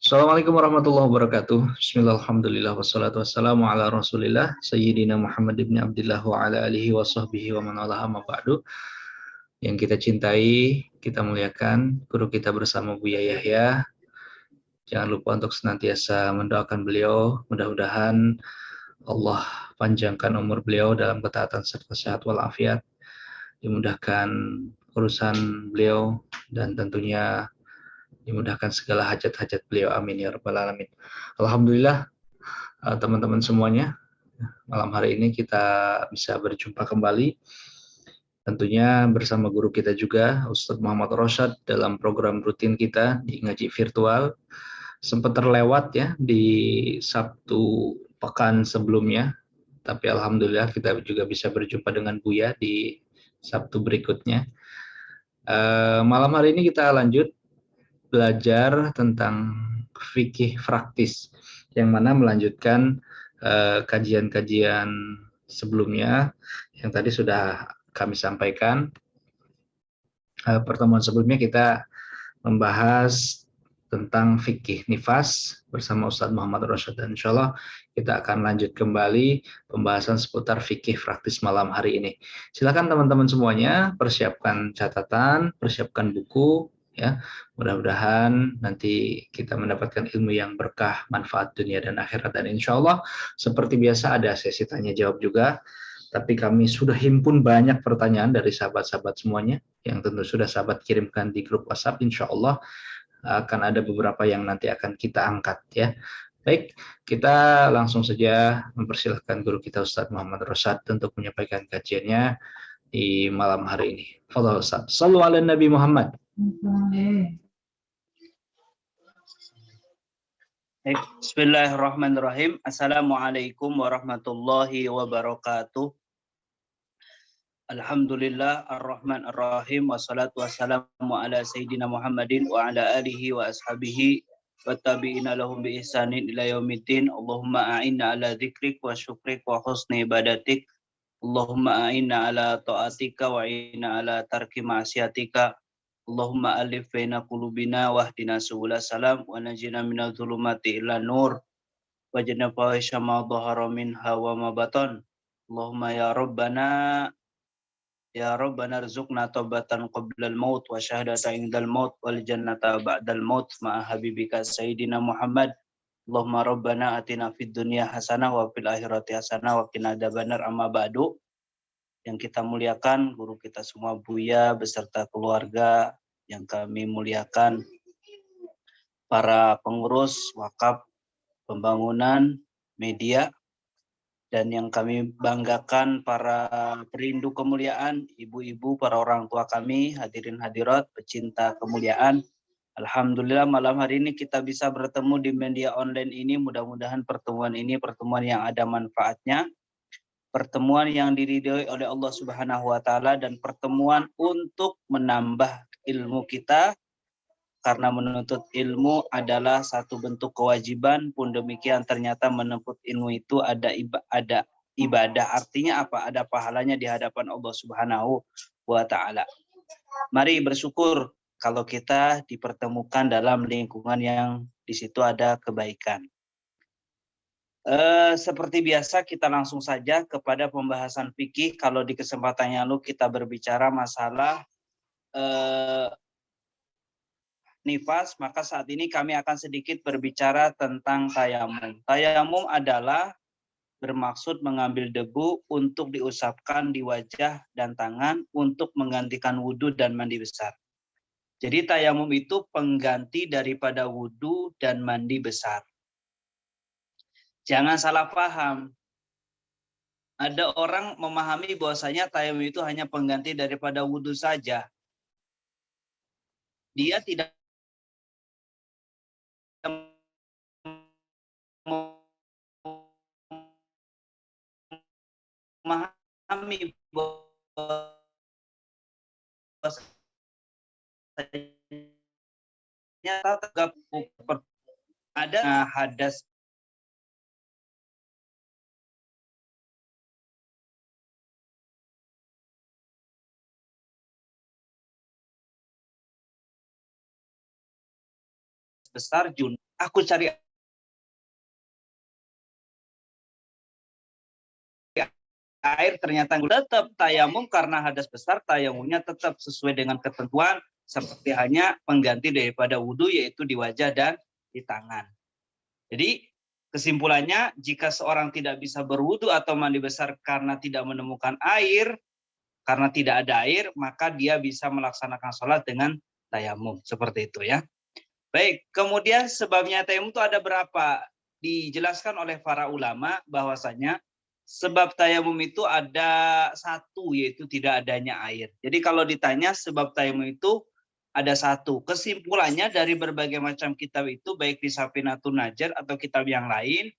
Assalamualaikum warahmatullahi wabarakatuh. Bismillah, alhamdulillah, wassalatu wassalamu ala rasulillah, Sayyidina Muhammad ibn Abdillah wa ala alihi wa sahbihi wa man ala amma ba'du. Yang kita cintai, kita muliakan, guru kita bersama Buya Yahya. Jangan lupa untuk senantiasa mendoakan beliau, mudah-mudahan Allah panjangkan umur beliau dalam ketaatan serta sehat walafiat, dimudahkan urusan beliau, dan tentunya dimudahkan segala hajat-hajat beliau. Amin ya rabbal alamin. Alhamdulillah, teman-teman semuanya, malam hari ini kita bisa berjumpa kembali, tentunya bersama guru kita juga, Ustadz Muhammad Rosyad, dalam program rutin kita di ngaji virtual. Sempat terlewat ya di Sabtu pekan sebelumnya, tapi alhamdulillah kita juga bisa berjumpa dengan Buya di Sabtu berikutnya. Malam hari ini kita lanjut belajar tentang fikih praktis, yang mana melanjutkan kajian-kajian sebelumnya yang tadi sudah kami sampaikan. Pertemuan sebelumnya kita membahas tentang fikih nifas bersama Ustadz Muhammad Rosyad, dan insya Allah kita akan lanjut kembali pembahasan seputar fikih praktis malam hari ini. Silakan teman-teman semuanya persiapkan catatan, persiapkan buku, ya. Mudah-mudahan nanti kita mendapatkan ilmu yang berkah, manfaat dunia dan akhirat, dan insya Allah seperti biasa ada sesi tanya jawab juga. Tapi kami sudah himpun banyak pertanyaan dari sahabat-sahabat semuanya yang tentu sudah sahabat kirimkan di grup WhatsApp. Insya Allah akan ada beberapa yang nanti akan kita angkat, ya. Baik, kita langsung saja mempersilahkan guru kita Ustadz Muhammad Rosyad untuk menyampaikan kajiannya di malam hari ini. Fadhal Ustadz. Shallu ala Nabi Muhammad. Bismillahirrahmanirrahim. Assalamualaikum warahmatullahi wabarakatuh. Alhamdulillah ar-Rahman ar-Rahim, wassalatu wassalamu ala Sayyidina Muhammadin wa ala alihi wa ashabihi wa tabi'ina lahum bi ihsanin ila yaumiddin. Allahumma a'inna ala dzikrik wa syukrik wa husni ibadatik. Allahumma a'inna ala ta'atika wa a'inna ala tarki ma'asiyatika. Allahumma alif baina qulubina wahdina subul salam wa najina minadh dhulumati ila nur wajna fahisha ma dhahara minha wa ma batan. Allahumma ya rabbana rzuqna taubatan qabla al-maut wa syahadatan indal maut wal jannata ba'dal maut ma'a habibika sayyidina Muhammad. Allahumma rabbana atina fid dunya hasanah wa fil akhirati hasanah wa qina adzabannar. Amma ba'du. Yang kita muliakan guru kita semua Buya beserta keluarga, yang kami muliakan para pengurus wakaf pembangunan media, dan yang kami banggakan para perindu kemuliaan, ibu-ibu, para orang tua kami, hadirin hadirat, pecinta kemuliaan. Alhamdulillah malam hari ini kita bisa bertemu di media online ini. Mudah-mudahan pertemuan ini pertemuan yang ada manfaatnya, pertemuan yang diridhoi oleh Allah Subhanahu wa taala, dan pertemuan untuk menambah ilmu kita, karena menuntut ilmu adalah satu bentuk kewajiban. Pun demikian ternyata menuntut ilmu itu ada ibadah. Artinya apa? Ada pahalanya di hadapan Allah Subhanahu wa taala. Mari bersyukur kalau kita dipertemukan dalam lingkungan yang di situ ada kebaikan. Seperti biasa kita langsung saja kepada pembahasan fikih. Kalau di kesempatan yang lalu kita berbicara masalah nifas, maka saat ini kami akan sedikit berbicara tentang tayamum. Tayamum adalah bermaksud mengambil debu untuk diusapkan di wajah dan tangan untuk menggantikan wudhu dan mandi besar. Jadi tayamum itu pengganti daripada wudhu dan mandi besar. Jangan salah paham. Ada orang memahami bahwasanya tayamum itu hanya pengganti daripada wudhu saja. Dia tidak memahami bahwasanya ada hadas besar aku cari air, ternyata tetap tayamum karena hadas besar, tayamumnya tetap sesuai dengan ketentuan seperti hanya pengganti daripada wudhu, yaitu di wajah dan di tangan. Jadi kesimpulannya, jika seorang tidak bisa berwudhu atau mandi besar karena tidak menemukan air, karena tidak ada air, maka dia bisa melaksanakan sholat dengan tayamum. Seperti itu ya. Baik, kemudian sebabnya tayamum itu ada berapa? Dijelaskan oleh para ulama bahwasanya sebab tayamum itu ada satu, yaitu tidak adanya air. Jadi kalau ditanya sebab tayamum itu ada satu. Kesimpulannya dari berbagai macam kitab itu, baik di Safinatun Najjar atau kitab yang lain,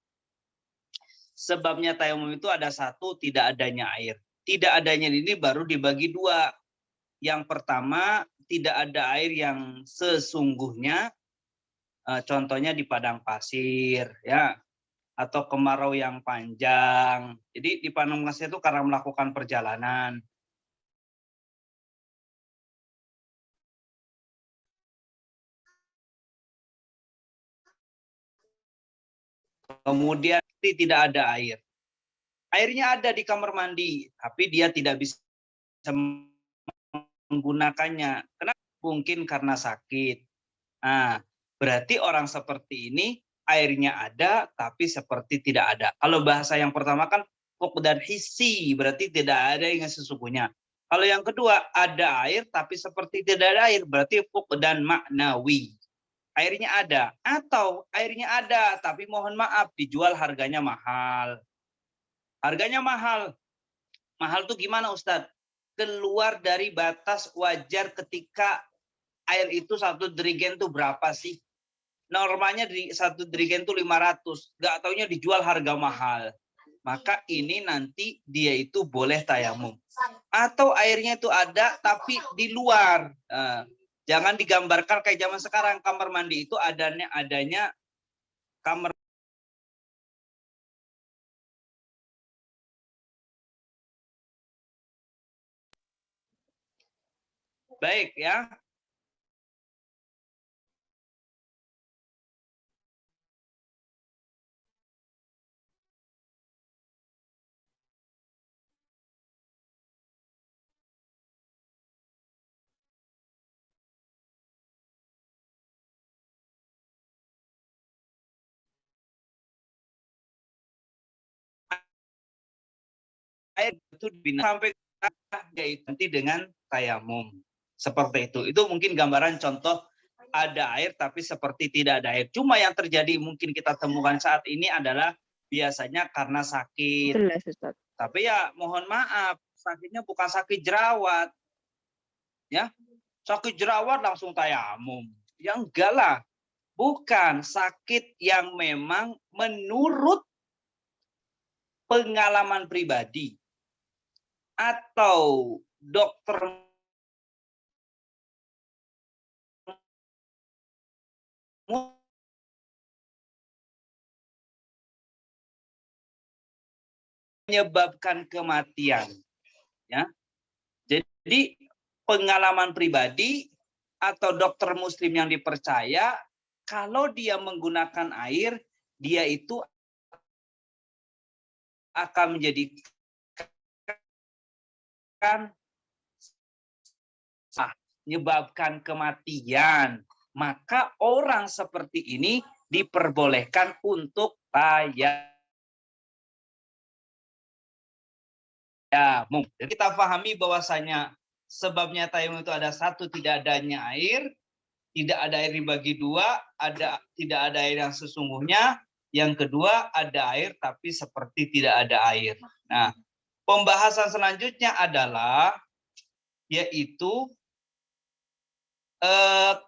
sebabnya tayamum itu ada satu, tidak adanya air. Tidak adanya ini baru dibagi dua. Yang pertama, tidak ada air yang sesungguhnya, contohnya di padang pasir, ya, atau kemarau yang panjang. Jadi di padang pasir itu karena melakukan perjalanan. Kemudian tidak ada air. Airnya ada di kamar mandi, tapi dia tidak bisa menggunakannya. Kenapa? Mungkin karena sakit. Nah, berarti orang seperti ini airnya ada, tapi seperti tidak ada. Kalau bahasa yang pertama kan fuqdan hissi, berarti tidak ada yang sesungguhnya. Kalau yang kedua, ada air, tapi seperti tidak ada air, berarti fuqdan maknawi. Airnya ada. Atau airnya ada, tapi mohon maaf, dijual harganya mahal. Harganya mahal. Mahal tuh gimana Ustadz? Keluar dari batas wajar ketika air itu satu dirigen tuh berapa sih? Normalnya di satu dirigen tuh 500, nggak taunya dijual harga mahal. Maka ini nanti dia itu boleh tayamum. Atau airnya itu ada tapi di luar. Jangan digambarkan kayak zaman sekarang, kamar mandi itu adanya kamar. Baik ya. Air itu sampai yaitu nanti dengan tayamum. Seperti itu. Itu mungkin gambaran contoh ada air tapi seperti tidak ada air. Cuma yang terjadi mungkin kita temukan saat ini adalah biasanya karena sakit. Tapi ya mohon maaf, sakitnya bukan sakit jerawat. Ya, sakit jerawat langsung tayamum. Ya enggak lah. Bukan sakit yang memang menurut pengalaman pribadi atau dokter menyebabkan kematian. Ya, jadi pengalaman pribadi atau dokter muslim yang dipercaya, kalau dia menggunakan air, dia itu akan menjadikan menyebabkan kematian. Maka orang seperti ini diperbolehkan untuk tayamum. Jadi kita pahami bahwasanya sebabnya tayamum itu ada satu, tidak adanya air, tidak ada air dibagi dua, tidak ada air yang sesungguhnya, yang kedua ada air tapi seperti tidak ada air. Nah, pembahasan selanjutnya adalah yaitu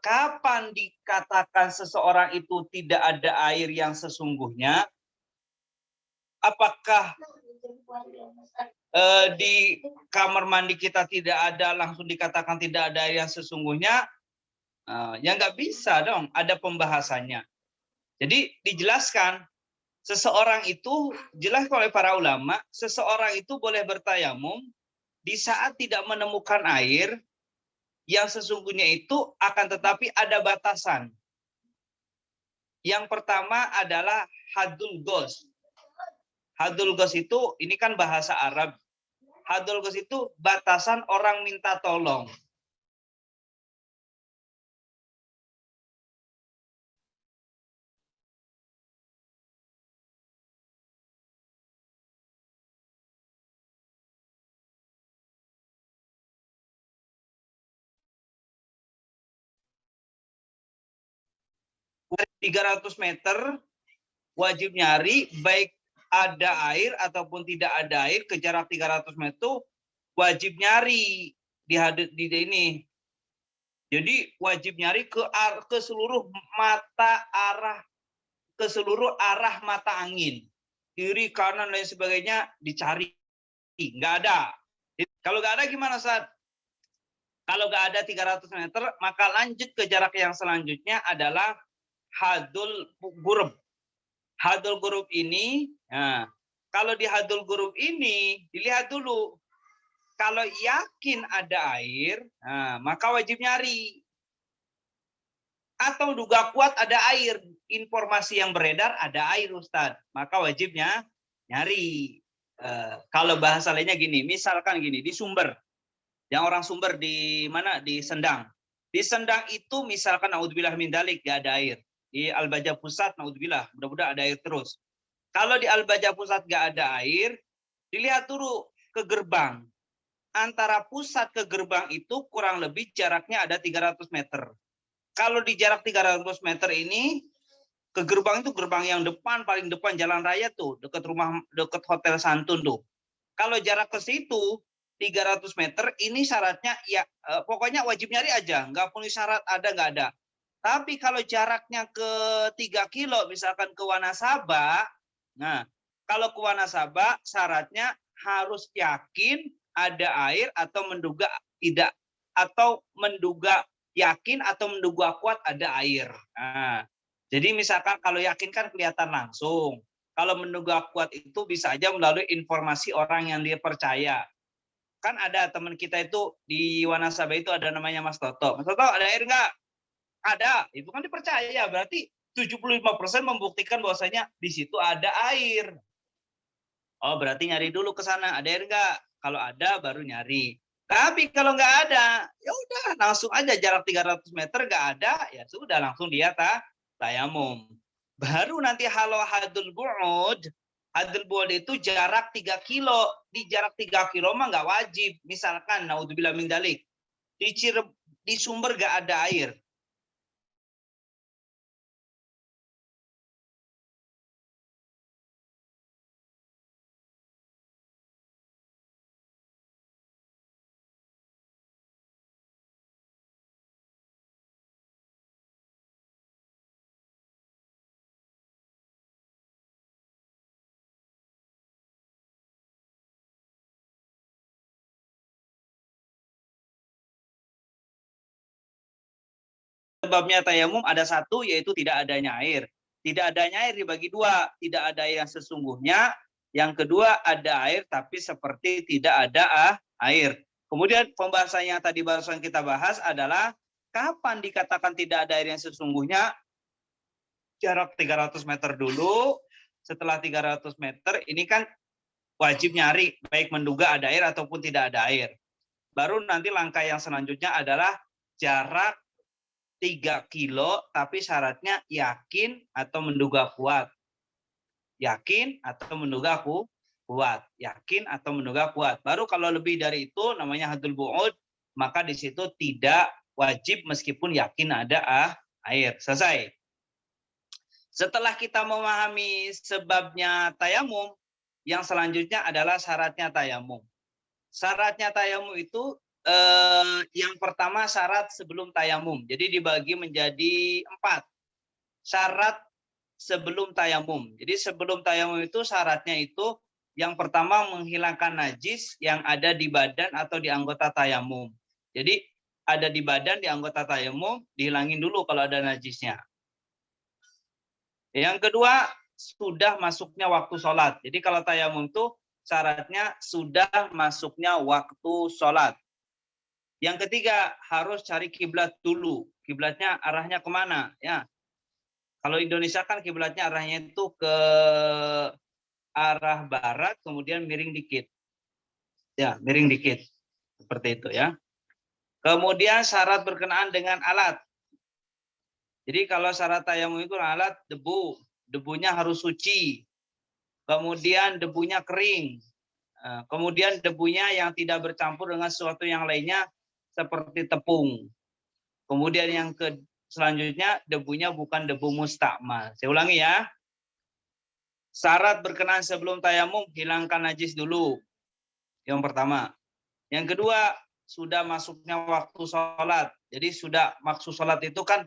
kapan dikatakan seseorang itu tidak ada air yang sesungguhnya? Apakah di kamar mandi kita tidak ada, langsung dikatakan tidak ada air yang sesungguhnya? Ya nggak bisa dong, ada pembahasannya. Jadi dijelaskan, seseorang itu, jelas oleh para ulama, seseorang itu boleh bertayamum di saat tidak menemukan air yang sesungguhnya itu, akan tetapi ada batasan. Yang pertama adalah hadul gos. Hadul gos itu, ini kan bahasa Arab. Hadul gos itu batasan orang minta tolong. Dari 300 meter wajib nyari, baik ada air ataupun tidak ada air, ke jarak 300 meter wajib nyari di ini. Jadi wajib nyari ke seluruh arah mata angin, kiri kanan dan sebagainya dicari, nggak ada. Kalau nggak ada gimana, Ustaz? Kalau nggak ada 300 meter, maka lanjut ke jarak yang selanjutnya adalah hadul gurub. Hadul gurub ini, nah, kalau di hadul gurub ini dilihat dulu. Kalau yakin ada air, nah, maka wajib nyari. Atau duga kuat ada air, informasi yang beredar ada air, Ustadz, maka wajibnya nyari. Kalau bahasa lainnya gini, misalkan gini, di Sumber, yang orang Sumber di mana? Di Sendang. Di Sendang itu misalkan naudzubillah min dzalik gak ada air. Di Al-Baja Pusat naudzubillah, mudah-mudahan ada air terus. Kalau di Al-Baja Pusat gak ada air, dilihat dulu ke gerbang. Antara pusat ke gerbang itu kurang lebih jaraknya ada 300 meter. Kalau di jarak 300 meter ini, ke gerbang itu gerbang yang depan, paling depan jalan raya tuh, dekat Hotel Santun tuh. Kalau jarak ke situ 300 meter, ini syaratnya ya pokoknya wajib nyari aja, nggak perlu syarat ada nggak ada. Tapi kalau jaraknya ke 3 kilo, misalkan ke Wanasaba, nah kalau ke Wanasaba syaratnya harus yakin ada air atau menduga tidak, atau menduga yakin atau menduga kuat ada air. Nah, jadi misalkan kalau yakin kan kelihatan langsung. Kalau menduga kuat itu bisa aja melalui informasi orang yang dia percaya. Kan ada teman kita itu di Wanasaba itu ada namanya Mas Toto. Mas Toto, ada air nggak? Ada. Itu kan dipercaya. Berarti 75% membuktikan bahwasanya di situ ada air. Oh, berarti nyari dulu ke sana. Ada air nggak? Kalau ada baru nyari. Tapi kalau nggak ada, ya udah langsung aja jarak 300 meter nggak ada, ya sudah langsung dia tayamum. Baru nanti hadul bu'ud. Hadul bu'ud itu jarak 3 kilo. Di jarak 3 kilo mah nggak wajib. Misalkan, naudzubillah min dzalik, di Sumber nggak ada air. Sebabnya tayamum ada satu, yaitu tidak adanya air. Tidak adanya air dibagi dua. Tidak ada air yang sesungguhnya. Yang kedua ada air tapi seperti tidak ada air. Kemudian pembahasan yang tadi barusan kita bahas adalah kapan dikatakan tidak ada air yang sesungguhnya. Jarak 300 meter dulu. Setelah 300 meter ini kan wajib nyari, baik menduga ada air ataupun tidak ada air. Baru nanti langkah yang selanjutnya adalah jarak 3 kilo, tapi syaratnya yakin atau menduga kuat. Yakin atau menduga kuat. Yakin atau menduga kuat. Baru kalau lebih dari itu namanya hadul bu'ud, maka di situ tidak wajib meskipun yakin ada air. Selesai. Setelah kita memahami sebabnya tayamum, yang selanjutnya adalah syaratnya tayamum. Syaratnya tayamum itu yang pertama syarat sebelum tayamum. Jadi dibagi menjadi 4. Syarat sebelum tayamum. Jadi sebelum tayamum itu syaratnya itu yang pertama menghilangkan najis yang ada di badan atau di anggota tayamum. Jadi ada di badan, di anggota tayamum, dihilangin dulu kalau ada najisnya. Yang kedua, sudah masuknya waktu sholat. Jadi kalau tayamum itu syaratnya sudah masuknya waktu sholat. Yang ketiga, harus cari kiblat dulu. Kiblatnya arahnya kemana? Ya, Kalau Indonesia kan kiblatnya arahnya itu ke arah barat, kemudian miring dikit. Ya, miring dikit. Seperti itu ya. Kemudian syarat berkenaan dengan alat. Jadi kalau syarat tayamum itu alat debu. Debunya harus suci. Kemudian debunya kering. Kemudian debunya yang tidak bercampur dengan sesuatu yang lainnya seperti tepung. Kemudian yang selanjutnya debunya bukan debu mustakmal. Saya ulangi ya. Syarat berkenaan sebelum tayamum, hilangkan najis dulu. Yang pertama. Yang kedua, sudah masuknya waktu sholat. Jadi sudah maksud sholat itu kan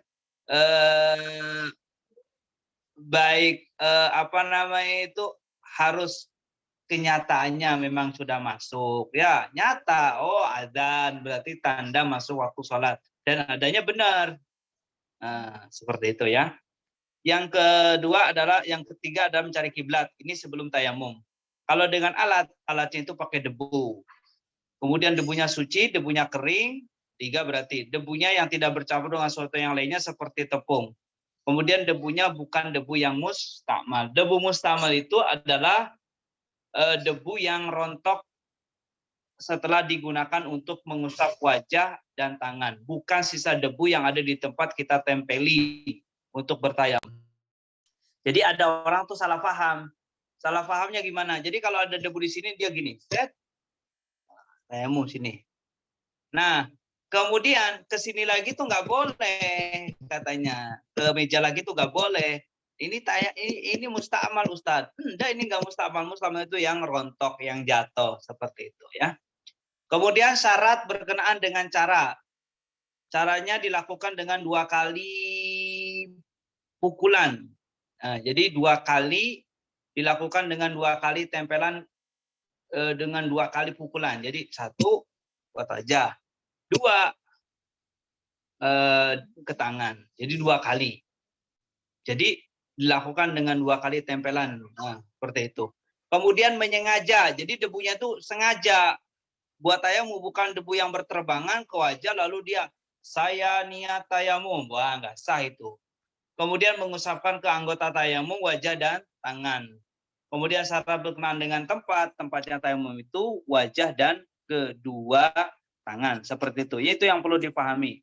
itu harus kenyataannya memang sudah masuk. Ya, nyata. Oh, adzan berarti tanda masuk waktu sholat. Dan adanya benar. Nah, seperti itu ya. Yang ketiga adalah mencari kiblat. Ini sebelum tayamum. Kalau dengan alatnya itu pakai debu. Kemudian debunya suci, debunya kering. 3 berarti debunya yang tidak bercampur dengan sesuatu yang lainnya seperti tepung. Kemudian debunya bukan debu yang mustakmal. Debu mustakmal itu adalah debu yang rontok setelah digunakan untuk mengusap wajah dan tangan. Bukan sisa debu yang ada di tempat kita tempeli untuk bertayamum. Jadi ada orang tuh salah paham. Salah pahamnya gimana? Jadi kalau ada debu di sini dia gini, set, tayamum sini. Nah, kemudian ke sini lagi tuh nggak boleh katanya. Ke meja lagi tuh nggak boleh. Ini mustakmal Ustaz. Enggak, ini nggak mustakmal. Mustakmal itu yang rontok, yang jatuh seperti itu ya. Kemudian syarat berkenaan dengan cara. Caranya dilakukan dengan 2 kali pukulan. Nah, jadi 2 kali dilakukan dengan 2 kali tempelan dengan 2 kali pukulan. Jadi 1 buat wajah, 2 ke tangan. Jadi 2 kali. Jadi dilakukan dengan 2 kali tempelan. Nah, seperti itu. Kemudian menyengaja. Jadi debunya itu sengaja. Buat tayamum bukan debu yang berterbangan ke wajah lalu dia saya niat tayamum. Wah, enggak sah itu. Kemudian mengusapkan ke anggota tayamum wajah dan tangan. Kemudian syarat berkenaan dengan tempatnya tayamum itu wajah dan kedua tangan. Seperti itu. Itu yang perlu dipahami.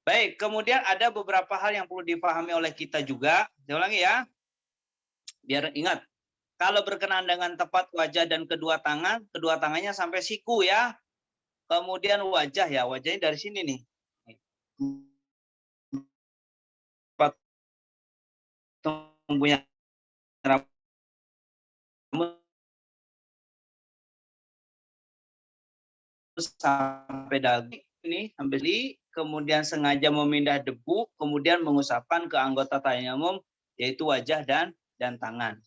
Baik, kemudian ada beberapa hal yang perlu dipahami oleh kita juga. Saya ulangi ya. Biar ingat. Kalau berkenaan dengan tempat wajah dan kedua tangannya sampai siku ya. Kemudian wajah ya, wajahnya dari sini nih. Tumbuhnya rambut sampai dagu ini sampai sini, kemudian sengaja memindah debu, kemudian mengusapkan ke anggota tayamum yaitu wajah dan tangan.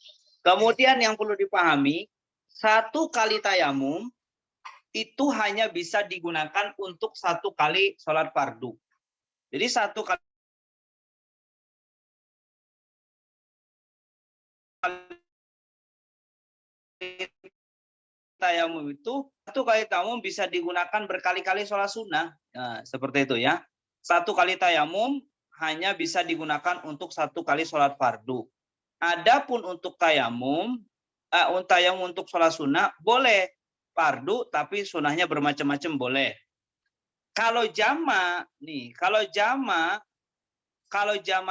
Kemudian yang perlu dipahami, 1 kali tayamum itu hanya bisa digunakan untuk 1 kali sholat fardu. Jadi 1 kali tayamum itu 1 kali tayamum bisa digunakan berkali-kali sholat sunnah. Nah, seperti itu ya. 1 kali tayamum hanya bisa digunakan untuk 1 kali sholat fardu. Adapun untuk tayamum untuk sholat sunnah boleh fardu tapi sunnahnya bermacam-macam boleh. Kalau jama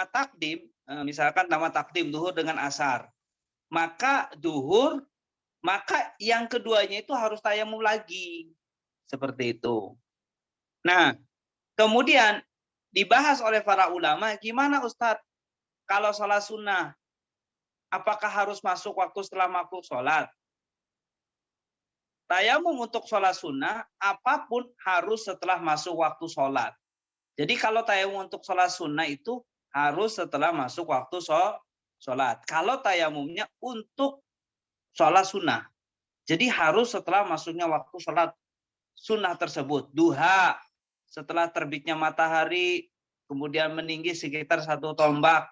takdim, misalkan nama takdim duhur dengan asar, maka yang keduanya itu harus tayamum lagi. Seperti itu. Nah, kemudian dibahas oleh para ulama, gimana Ustadz kalau sholat sunnah? Apakah harus masuk waktu setelah makruh sholat? Tayamum untuk sholat sunnah, apapun harus setelah masuk waktu sholat. Jadi kalau tayamum untuk sholat sunnah itu harus setelah masuk waktu sholat. Kalau tayamumnya untuk sholat sunnah, jadi harus setelah masuknya waktu sholat sunnah tersebut. Duha, setelah terbitnya matahari, kemudian meninggi sekitar 1 tombak,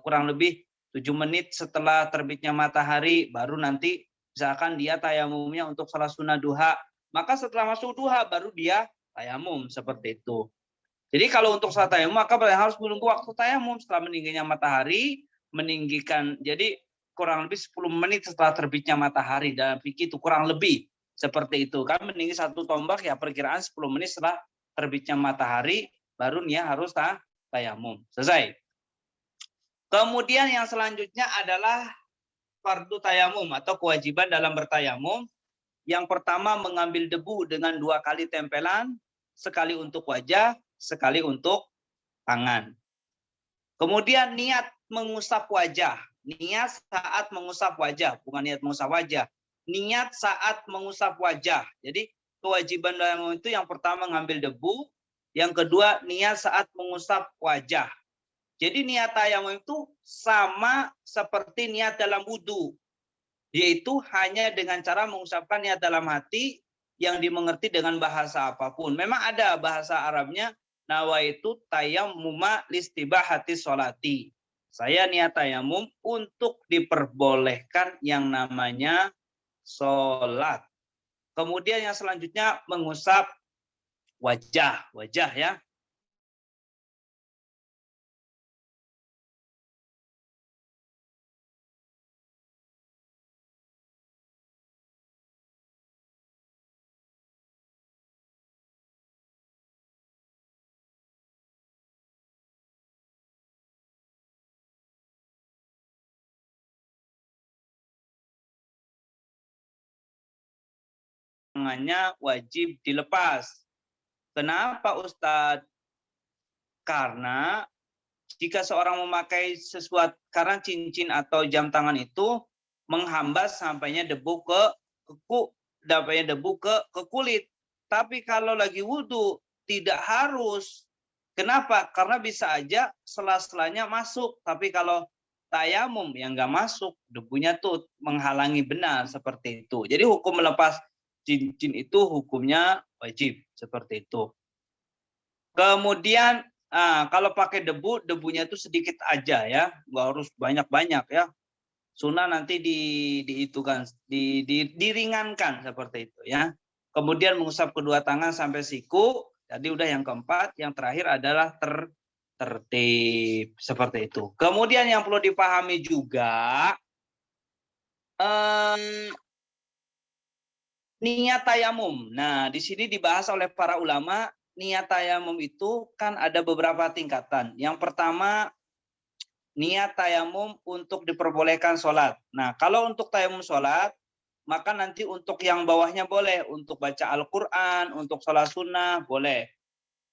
kurang lebih 7 menit setelah terbitnya matahari, baru nanti misalkan dia tayamumnya untuk sholat sunnah duha, maka setelah masuk duha baru dia tayamum seperti itu. Jadi kalau untuk salat tayamum maka harus menunggu waktu tayamum setelah meningginya matahari, meninggikan. Jadi kurang lebih 10 menit setelah terbitnya matahari, dalam fikih itu kurang lebih seperti itu. Kan meninggi satu tombak ya perkiraan 10 menit setelah terbitnya matahari baru nia harus tayamum. Selesai. Kemudian yang selanjutnya adalah fardu tayamum atau kewajiban dalam bertayamum. Yang pertama mengambil debu dengan 2 kali tempelan, sekali untuk wajah, sekali untuk tangan. Kemudian niat mengusap wajah. Niat saat mengusap wajah, bukan niat mengusap wajah. Niat saat mengusap wajah. Jadi kewajiban dalam itu yang pertama ngambil debu, yang kedua niat saat mengusap wajah. Jadi niat tayamum itu sama seperti niat dalam wudhu, yaitu hanya dengan cara mengusapkan niat dalam hati yang dimengerti dengan bahasa apapun. Memang ada bahasa Arabnya, nawaitu tayammuma listibahati sholati. Saya niat tayamum untuk diperbolehkan yang namanya sholat. Kemudian yang selanjutnya mengusap wajah ya. Tangannya wajib dilepas. Kenapa Ustadz? Karena jika seorang memakai sesuatu, karena cincin atau jam tangan itu menghambat sampainya debu ke kulit. Tapi kalau lagi wudhu tidak harus. Kenapa? Karena bisa aja sela-selanya masuk. Tapi kalau tayamum yang nggak masuk, debunya tuh menghalangi benar seperti itu. Jadi hukum melepas cincin itu hukumnya wajib seperti itu. Kemudian kalau pakai debu, debunya itu sedikit aja ya, nggak harus banyak-banyak ya. Sunnah nanti diringankan seperti itu ya. Kemudian mengusap kedua tangan sampai siku. Jadi udah yang keempat, yang terakhir adalah tertib seperti itu. Kemudian yang perlu dipahami juga niat tayamum. Nah, di sini dibahas oleh para ulama, niat tayamum itu kan ada beberapa tingkatan. Yang pertama, niat tayamum untuk diperbolehkan sholat. Nah, kalau untuk tayamum sholat, maka nanti untuk yang bawahnya boleh. Untuk baca Al-Quran, untuk sholat sunnah, boleh.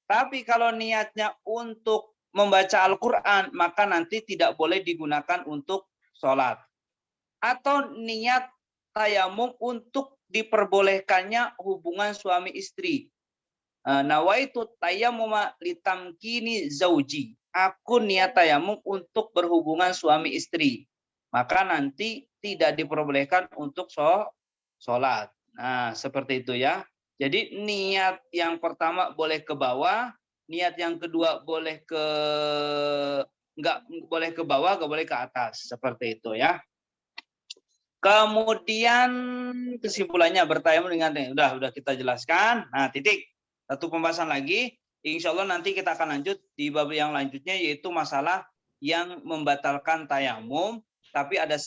Tapi kalau niatnya untuk membaca Al-Quran, maka nanti tidak boleh digunakan untuk sholat. Atau niat tayamum untuk diperbolehkannya hubungan suami istri. Nawaitu tayammuma litamkini zauji. Aku niat tayamum untuk berhubungan suami istri. Maka nanti tidak diperbolehkan untuk sholat. Nah, seperti itu ya. Jadi niat yang pertama boleh ke bawah, niat yang kedua boleh nggak boleh ke bawah, nggak boleh ke atas. Seperti itu ya. Kemudian kesimpulannya bertayamum dengan udah kita jelaskan. Nah, titik. Satu pembahasan lagi. Insya Allah nanti kita akan lanjut di bab yang lanjutnya, yaitu masalah yang membatalkan tayamum. Tapi ada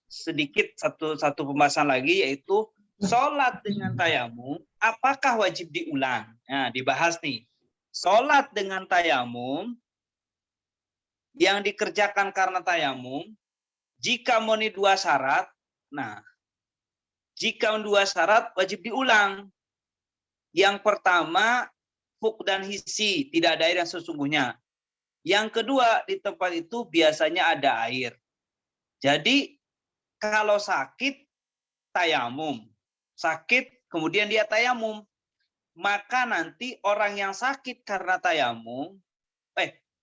sedikit satu pembahasan lagi, yaitu sholat dengan tayamum. Apakah wajib diulang? Nah, dibahas nih. Sholat dengan tayamum yang dikerjakan karena tayamum, jika memenuhi 2 syarat, nah, jika 2 syarat wajib diulang. Yang pertama, fuk dan hisi, tidak ada air yang sesungguhnya. Yang kedua, di tempat itu biasanya ada air. Jadi, kalau sakit, tayamum. Sakit, kemudian dia tayamum. Maka nanti orang yang sakit karena tayamum,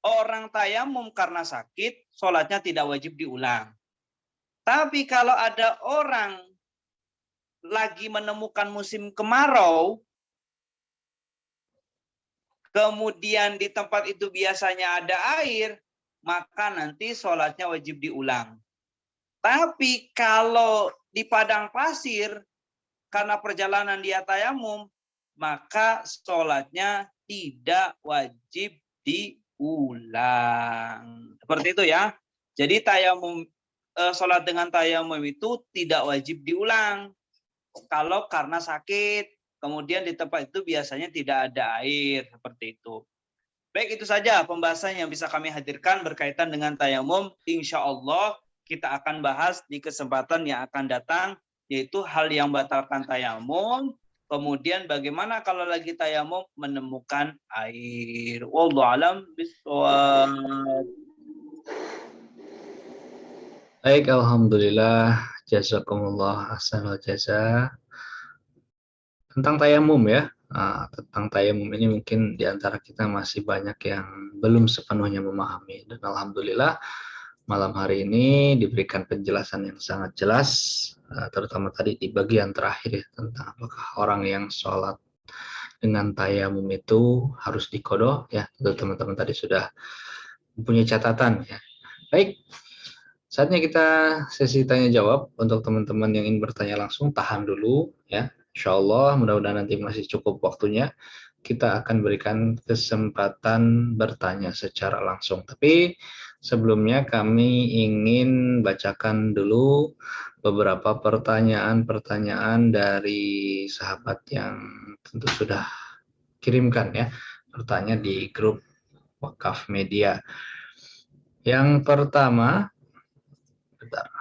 orang tayamum karena sakit, sholatnya tidak wajib diulang. Tapi kalau ada orang lagi menemukan musim kemarau, kemudian di tempat itu biasanya ada air, maka nanti sholatnya wajib diulang. Tapi kalau di padang pasir, karena perjalanan dia tayamum, maka sholatnya tidak wajib diulang. Seperti itu ya. Jadi tayamum, sholat dengan tayamum itu tidak wajib diulang. Kalau karena sakit, kemudian di tempat itu biasanya tidak ada air, seperti itu. Baik, itu saja pembahasan yang bisa kami hadirkan berkaitan dengan tayamum. Insya Allah kita akan bahas di kesempatan yang akan datang, yaitu hal yang batalkan tayamum. Kemudian bagaimana kalau lagi tayamum menemukan air. Wallahu a'lam bishawab. Baik, alhamdulillah, jazakumullah ahsanul jaza. Tentang tayamum ya. Tentang tayamum ini mungkin di antara kita masih banyak yang belum sepenuhnya memahami, dan alhamdulillah malam hari ini diberikan penjelasan yang sangat jelas, terutama tadi di bagian terakhir ya, tentang apakah orang yang sholat dengan tayamum itu harus diqodho ya. Tentu teman-teman tadi sudah mempunyai catatan ya. Baik, saatnya kita sesi tanya jawab. Untuk teman-teman yang ingin bertanya langsung, tahan dulu ya. Insya Allah mudah-mudahan nanti masih cukup waktunya. Kita akan berikan kesempatan bertanya secara langsung. Tapi sebelumnya kami ingin bacakan dulu beberapa pertanyaan-pertanyaan dari sahabat yang tentu sudah kirimkan ya, bertanya di grup Wakaf Media. Yang pertama, bentar.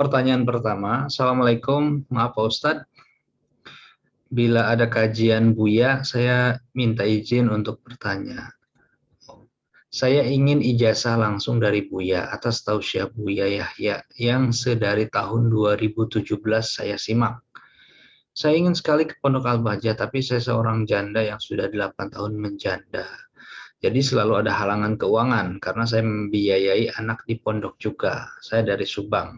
Pertanyaan pertama, Assalamualaikum, maaf Pak Ustadz, bila ada kajian Buya, saya minta izin untuk bertanya. Saya ingin ijazah langsung dari Buya atas tausiah Buya Yahya yang sedari tahun 2017 saya simak. Saya ingin sekali ke Pondok Al-Bahjah, tapi saya seorang janda yang sudah 8 tahun menjanda. Jadi selalu ada halangan keuangan karena saya membiayai anak di pondok juga. Saya dari Subang.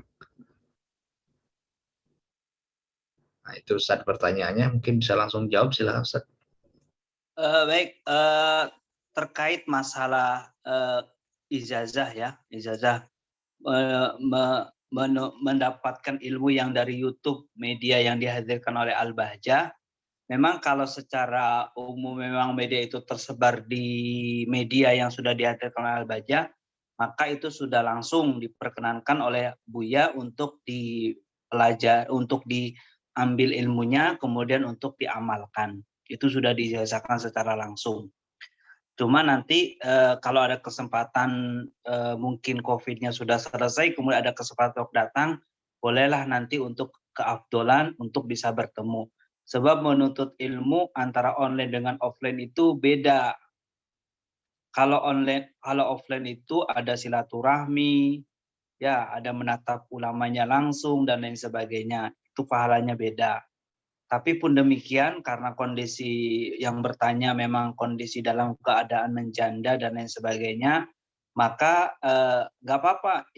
Nah, itu Ustaz pertanyaannya, mungkin bisa langsung jawab, silakan Ustaz. Baik, terkait masalah ijazah ya, ijazah mendapatkan ilmu yang dari YouTube media yang dihadirkan oleh Al-Bahjah. Memang kalau secara umum memang media itu tersebar di media yang sudah dihadirkan oleh Al-Bahjah, maka itu sudah langsung diperkenankan oleh Buya untuk dipelajari, untuk diambil ilmunya, kemudian untuk diamalkan. Itu sudah dijelasakan secara langsung. Cuma nanti kalau ada kesempatan, mungkin COVID-nya sudah selesai, kemudian ada kesempatan untuk datang, bolehlah nanti untuk keafdolan untuk bisa bertemu. Sebab menuntut ilmu antara online dengan offline itu beda. Kalau offline itu ada silaturahmi, ya ada menatap ulamanya langsung dan lain sebagainya. Itu pahalanya beda. Tapi pun demikian, karena kondisi yang bertanya memang kondisi dalam keadaan menjanda dan lain sebagainya, maka nggak apa-apa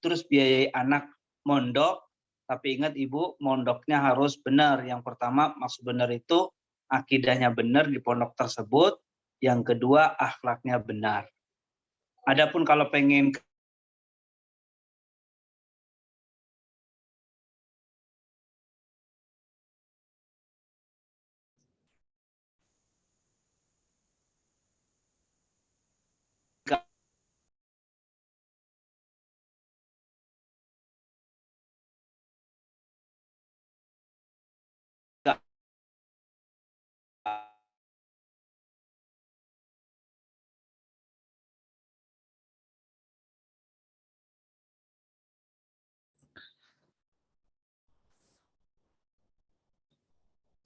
terus biayai anak mondok, tapi ingat Ibu, mondoknya harus benar. Yang pertama, maksud benar itu akidahnya benar di pondok tersebut. Yang kedua, akhlaknya benar. Adapun kalau pengen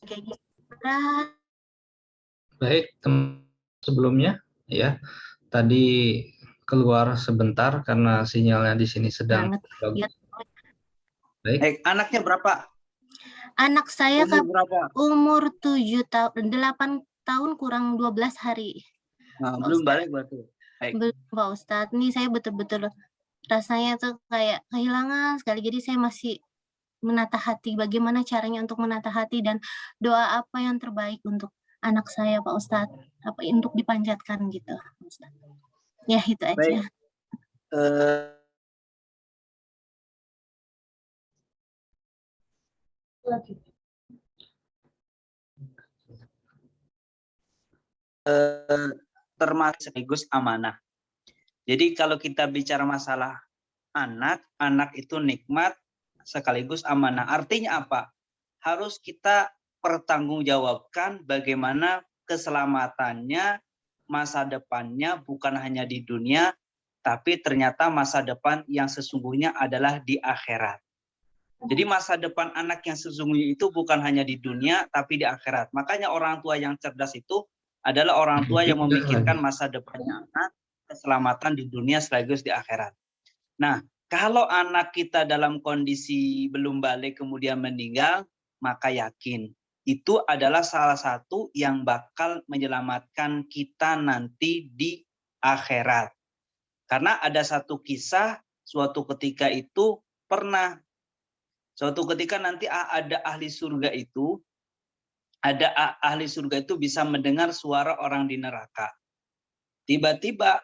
kayak gitu. Baik, sebelumnya ya, tadi keluar sebentar karena sinyalnya di sini sedang bagus. Baik. anaknya berapa? Anak saya Umur berapa? umur 8 tahun kurang 12 hari. Nah, belum balik berarti. Baik. Belum Pak Ustadz. Ini saya betul-betul rasanya tuh kayak kehilangan sekali. Jadi saya masih menata hati. Bagaimana caranya untuk menata hati dan doa apa yang terbaik untuk anak saya Pak Ustadz. Apa untuk dipanjatkan gitu Pak Ustadz. Ya itu aja. Baik. Termasuk sekaligus amanah. Jadi kalau kita bicara masalah anak itu nikmat sekaligus amanah. Artinya apa? Harus kita pertanggungjawabkan bagaimana keselamatannya, masa depannya bukan hanya di dunia, tapi ternyata masa depan yang sesungguhnya adalah di akhirat. Jadi masa depan anak yang sesungguhnya itu bukan hanya di dunia, tapi di akhirat. Makanya orang tua yang cerdas itu adalah orang tua yang memikirkan masa depannya anak, keselamatan di dunia sekaligus di akhirat. Nah, kalau anak kita dalam kondisi belum balik kemudian meninggal, maka yakin itu adalah salah satu yang bakal menyelamatkan kita nanti di akhirat. Karena ada satu kisah, suatu ketika itu suatu ketika nanti ada ahli surga itu bisa mendengar suara orang di neraka. Tiba-tiba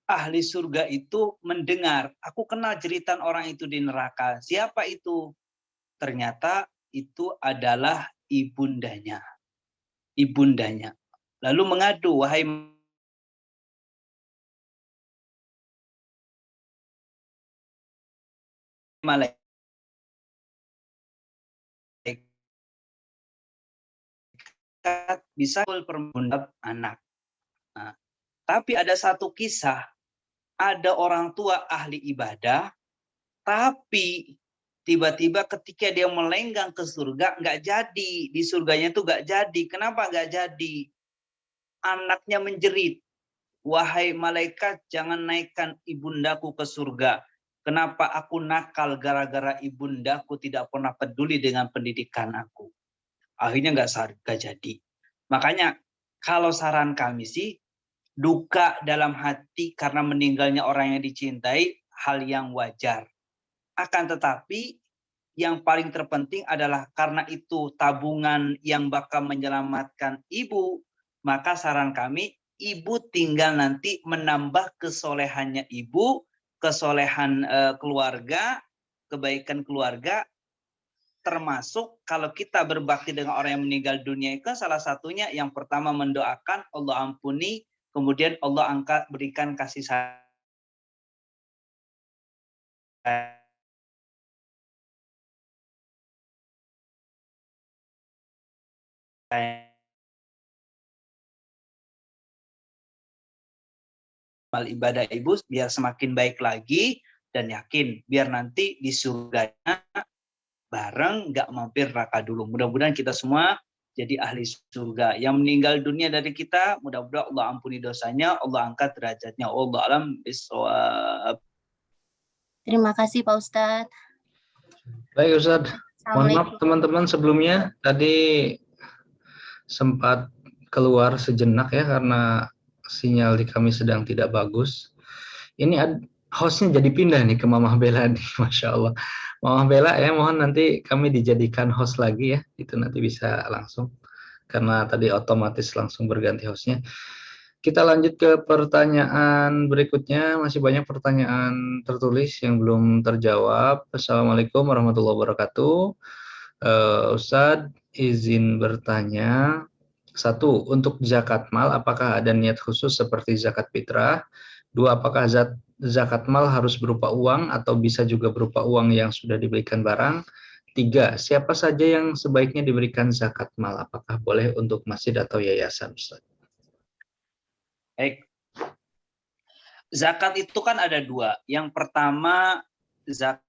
ahli surga itu mendengar, aku kenal jeritan orang itu di neraka. Siapa itu? Ternyata itu adalah ibundanya. Lalu mengadu, wahai malaikat, bisa perbudak anak. Nah, tapi ada satu kisah, ada orang tua ahli ibadah, tapi tiba-tiba ketika dia melenggang ke surga, nggak jadi. Di surganya tuh nggak jadi. Kenapa nggak jadi? Anaknya menjerit, wahai malaikat, jangan naikkan ibundaku ke surga. Kenapa aku nakal gara-gara ibundaku tidak pernah peduli dengan pendidikan aku. Akhirnya nggak jadi. Makanya kalau saran kami sih, duka dalam hati karena meninggalnya orang yang dicintai, hal yang wajar. Akan tetapi yang paling terpenting adalah karena itu tabungan yang bakal menyelamatkan ibu, maka saran kami, ibu tinggal nanti menambah kesolehannya ibu, kesolehan keluarga, kebaikan keluarga, termasuk kalau kita berbakti dengan orang yang meninggal dunia itu salah satunya yang pertama mendoakan Allah ampuni, kemudian Allah angkat berikan kasih sayang ibadah ibu biar semakin baik lagi, dan yakin biar nanti di surganya bareng nggak mampir neraka dulu. Mudah-mudahan kita semua jadi ahli surga. Yang meninggal dunia dari kita, mudah-mudahan Allah ampuni dosanya, Allah angkat derajatnya. Allah alam bisawab. Terima kasih Pak Ustadz. Baik Ustadz, mohon maaf teman-teman sebelumnya tadi sempat keluar sejenak ya karena sinyal di kami sedang tidak bagus. Ini hostnya jadi pindah nih ke Mamah Bella nih, Masya Allah. Mamah Bella ya, mohon nanti kami dijadikan host lagi ya, itu nanti bisa langsung. Karena tadi otomatis langsung berganti hostnya. Kita lanjut ke pertanyaan berikutnya, masih banyak pertanyaan tertulis yang belum terjawab. Assalamualaikum warahmatullahi wabarakatuh. Ustadz, izin bertanya. 1. Untuk zakat mal, apakah ada niat khusus seperti zakat fitrah? 2. Apakah zakat mal harus berupa uang atau bisa juga berupa uang yang sudah diberikan barang? 3. Siapa saja yang sebaiknya diberikan zakat mal? Apakah boleh untuk masjid atau yayasan, Ustaz? Baik. Zakat itu kan ada dua. Yang pertama, zakat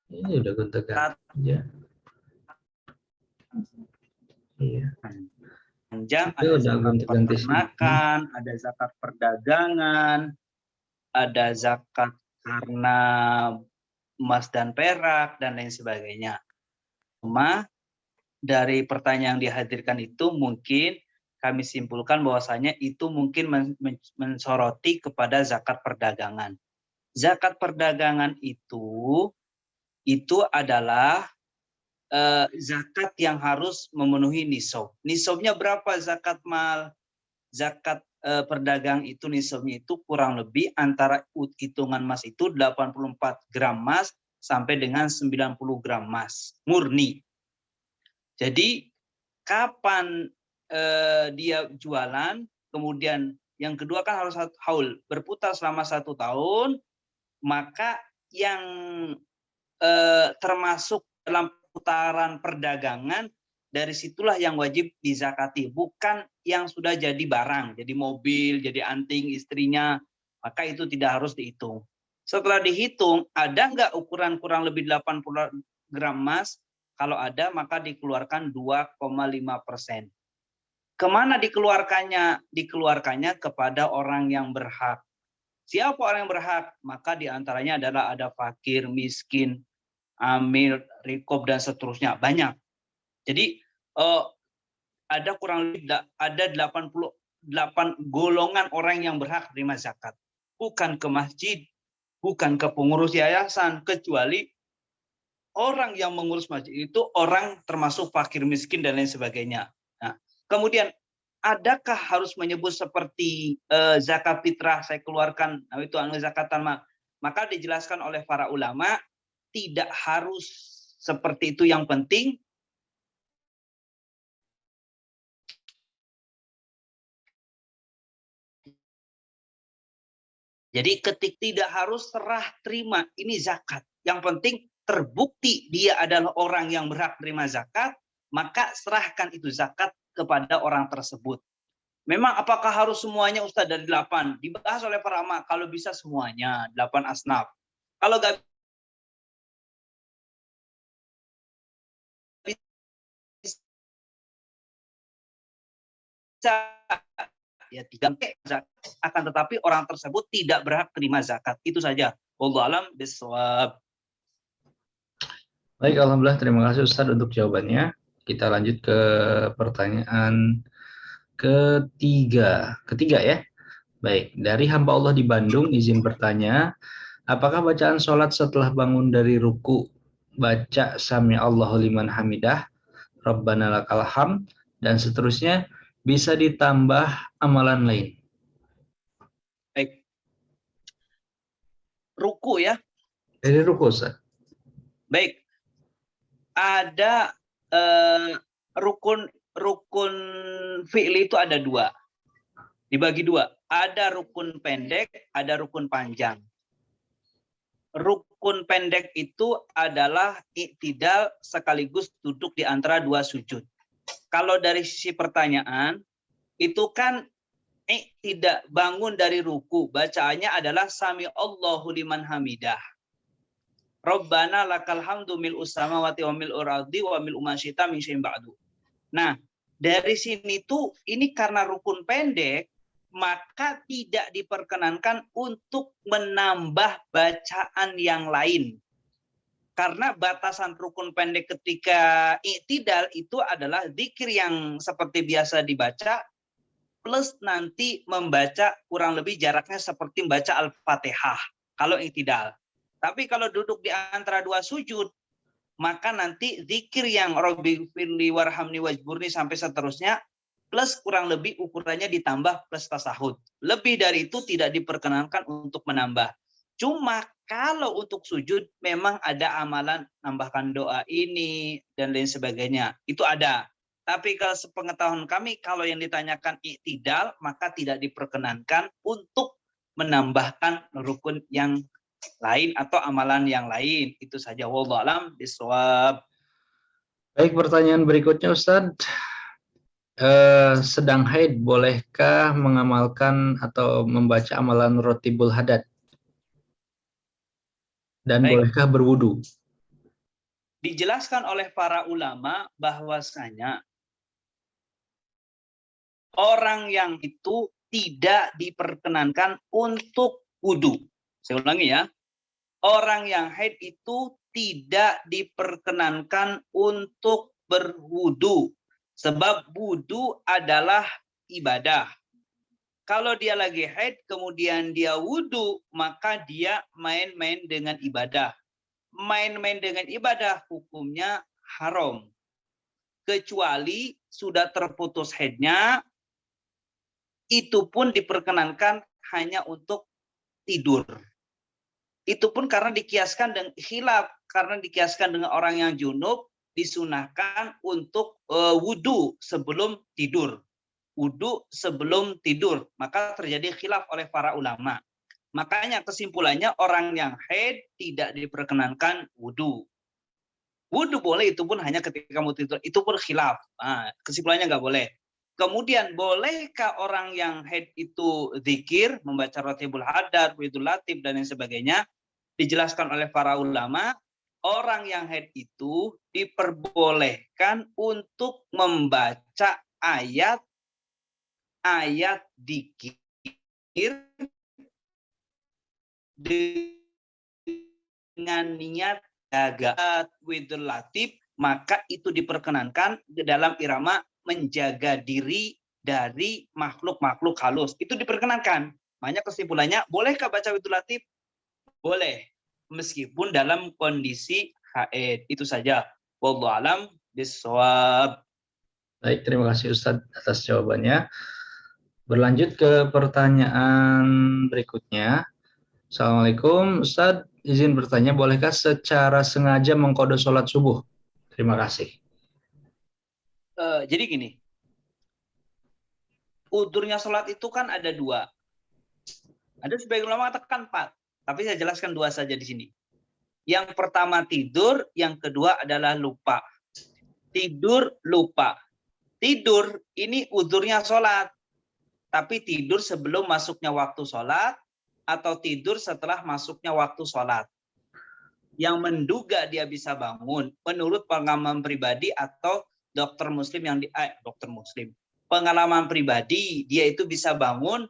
ini udah gonta-ganti ya. Iya. Panjang, ada zakat peternakan, ada zakat perdagangan, ada zakat karena emas dan perak, dan lain sebagainya. Cuma dari pertanyaan yang dihadirkan itu mungkin kami simpulkan bahwasanya itu mungkin mensoroti kepada zakat perdagangan. Zakat perdagangan itu adalah zakat yang harus memenuhi nisab. Nisabnya berapa zakat mal? Zakat perdagang itu nisabnya itu kurang lebih antara hitungan emas itu 84 gram emas sampai dengan 90 gram emas murni. Jadi kapan dia jualan, kemudian yang kedua kan harus haul, berputar selama 1 tahun, maka yang termasuk dalam putaran perdagangan, dari situlah yang wajib dizakati, bukan yang sudah jadi barang, jadi mobil, jadi anting istrinya, maka itu tidak harus dihitung. Setelah dihitung, ada nggak ukuran kurang lebih 80 gram emas? Kalau ada, maka dikeluarkan 2,5%. Kemana dikeluarkannya? Dikeluarkannya kepada orang yang berhak. Siapa orang yang berhak? Maka diantaranya adalah ada fakir, miskin, amil, rikob, dan seterusnya. Banyak. Jadi ada kurang lebih ada 88 golongan orang yang berhak terima zakat. Bukan ke masjid, bukan ke pengurus yayasan, kecuali orang yang mengurus masjid itu orang termasuk fakir, miskin, dan lain sebagainya. Nah, kemudian adakah harus menyebut seperti zakat fitrah saya keluarkan, nah itu zakatan, maka dijelaskan oleh para ulama tidak harus seperti itu, yang penting jadi tidak harus serah terima ini zakat. Yang penting terbukti dia adalah orang yang berhak terima zakat, maka serahkan itu zakat kepada orang tersebut. Memang apakah harus semuanya Ustaz dari 8? Dibahas oleh para ulama, kalau bisa semuanya, 8 asnaf. Kalau nggak bisa, ya tidak zakat. Akan tetapi orang tersebut tidak berhak terima zakat. Itu saja. Wallahu a'lam bishawab. Baik, alhamdulillah, terima kasih Ustaz untuk jawabannya. Kita lanjut ke pertanyaan ketiga ya. Baik, dari hamba Allah di Bandung izin bertanya, apakah bacaan sholat setelah bangun dari ruku baca sami Allahu liman hamidah, Rabbana lakal hamd, dan seterusnya bisa ditambah amalan lain? Baik. Ruku ya. Dari ruku, Ustaz. Baik. Ada rukun fi'li itu ada 2. Dibagi 2. Ada rukun pendek, ada rukun panjang. Rukun pendek itu adalah i'tidal sekaligus duduk di antara 2 sujud. Kalau dari sisi pertanyaan, itu kan tidak bangun dari ruku, bacaannya adalah sami Allahu liman hamidah. Rabbana lakal hamdu mil'u samawati wa mil'u ardi wa mil'u ma syi'ta min syai'in ba'du. Nah, dari sini tuh ini karena rukun pendek, maka tidak diperkenankan untuk menambah bacaan yang lain. Karena batasan rukun pendek ketika i'tidal itu adalah zikir yang seperti biasa dibaca, plus nanti membaca kurang lebih jaraknya seperti membaca Al-Fatihah kalau i'tidal. Tapi kalau duduk di antara 2 sujud, maka nanti zikir yang Rabbi firli warhamni wajburni sampai seterusnya, plus kurang lebih ukurannya ditambah plus tasahud. Lebih dari itu tidak diperkenankan untuk menambah. Cuma kalau untuk sujud memang ada amalan nambahkan doa ini dan lain sebagainya. Itu ada. Tapi kalau sepengetahuan kami, kalau yang ditanyakan i'tidal, maka tidak diperkenankan untuk menambahkan rukun yang lain atau amalan yang lain. Itu saja. Wallahu a'lam bishawab. Baik, pertanyaan berikutnya Ustaz. Sedang haid bolehkah mengamalkan atau membaca amalan rotibul hadad? Dan Baik. bolehkah berwudu? Dijelaskan oleh para ulama bahwasanya orang yang itu tidak diperkenankan untuk wudu. Saya ulangi ya. Orang yang haid itu tidak diperkenankan untuk berwudu. Sebab wudu adalah ibadah. Kalau dia lagi haid kemudian dia wudu, maka dia main-main dengan ibadah. Main-main dengan ibadah hukumnya haram. Kecuali sudah terputus haidnya, itu pun diperkenankan hanya untuk tidur. Itu pun karena dikiaskan dengan khilaf, karena dikiaskan dengan orang yang junub disunahkan untuk wudhu sebelum tidur. Wudhu sebelum tidur, maka terjadi khilaf oleh para ulama. Makanya kesimpulannya orang yang haid tidak diperkenankan wudhu. Wudhu boleh, itu pun hanya ketika mau tidur, itu pun khilaf. Nah, kesimpulannya nggak boleh. Kemudian bolehkah orang yang haid itu zikir, membaca Ratibul Hadar, Wiridul Latif dan lain sebagainya? Dijelaskan oleh para ulama, orang yang haid itu diperbolehkan untuk membaca ayat zikir dengan niat jaga Wiridul Latif, maka itu diperkenankan dalam irama menjaga diri dari makhluk-makhluk halus. Itu diperkenankan. Makanya kesimpulannya, bolehkah baca Wiridul Latif? Boleh, meskipun dalam kondisi haid. Itu saja. Wallahu alam bishawab. Baik, terima kasih Ustadz atas jawabannya. Berlanjut ke pertanyaan berikutnya. Assalamualaikum, Ustadz. Izin bertanya, bolehkah secara sengaja mengkode sholat subuh? Terima kasih. Jadi gini, udurnya sholat itu kan ada 2. Ada sebagian ulama katakan 4. Tapi saya jelaskan 2 saja di sini. Yang pertama tidur, yang kedua adalah lupa. Tidur, lupa. Tidur ini udurnya sholat. Tapi tidur sebelum masuknya waktu sholat, atau tidur setelah masuknya waktu sholat. Yang menduga dia bisa bangun, menurut pengalaman pribadi atau dokter muslim pengalaman pribadi, dia itu bisa bangun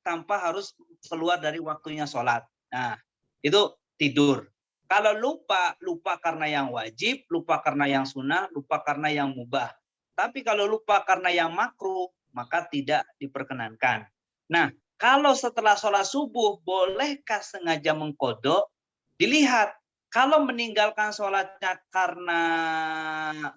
tanpa harus keluar dari waktunya sholat. Nah, itu tidur. Kalau lupa karena yang wajib, lupa karena yang sunnah, lupa karena yang mubah. Tapi kalau lupa karena yang makruh, maka tidak diperkenankan. Nah, kalau setelah sholat subuh, bolehkah sengaja mengkodok? Dilihat, kalau meninggalkan sholatnya karena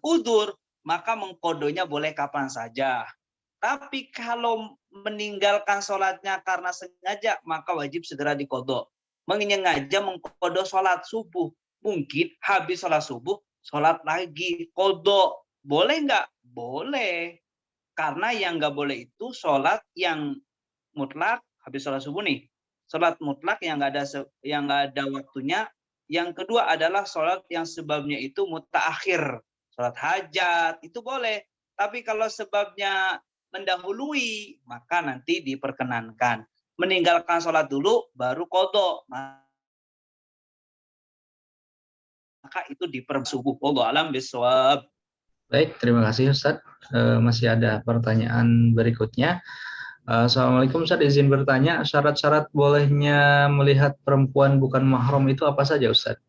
udzur, maka mengkodonya boleh kapan saja. Tapi kalau meninggalkan sholatnya karena sengaja, maka wajib segera dikodok. Menyengaja mengkodok sholat subuh. Mungkin habis sholat subuh, sholat lagi, kodok. Boleh nggak? Boleh. Karena yang nggak boleh itu sholat yang mutlak, habis sholat subuh nih. Sholat mutlak yang nggak ada waktunya. Yang kedua adalah sholat yang sebabnya itu mutaakhir. Sholat hajat, itu boleh. Tapi kalau sebabnya mendahului, maka nanti diperkenankan. Meninggalkan sholat dulu, baru kodok. Maka itu dipersubuh. Wallahu alam bishawab. Baik, terima kasih Ustadz. Masih ada pertanyaan berikutnya. Assalamualaikum Ustadz, izin bertanya, syarat-syarat bolehnya melihat perempuan bukan mahram itu apa saja Ustadz?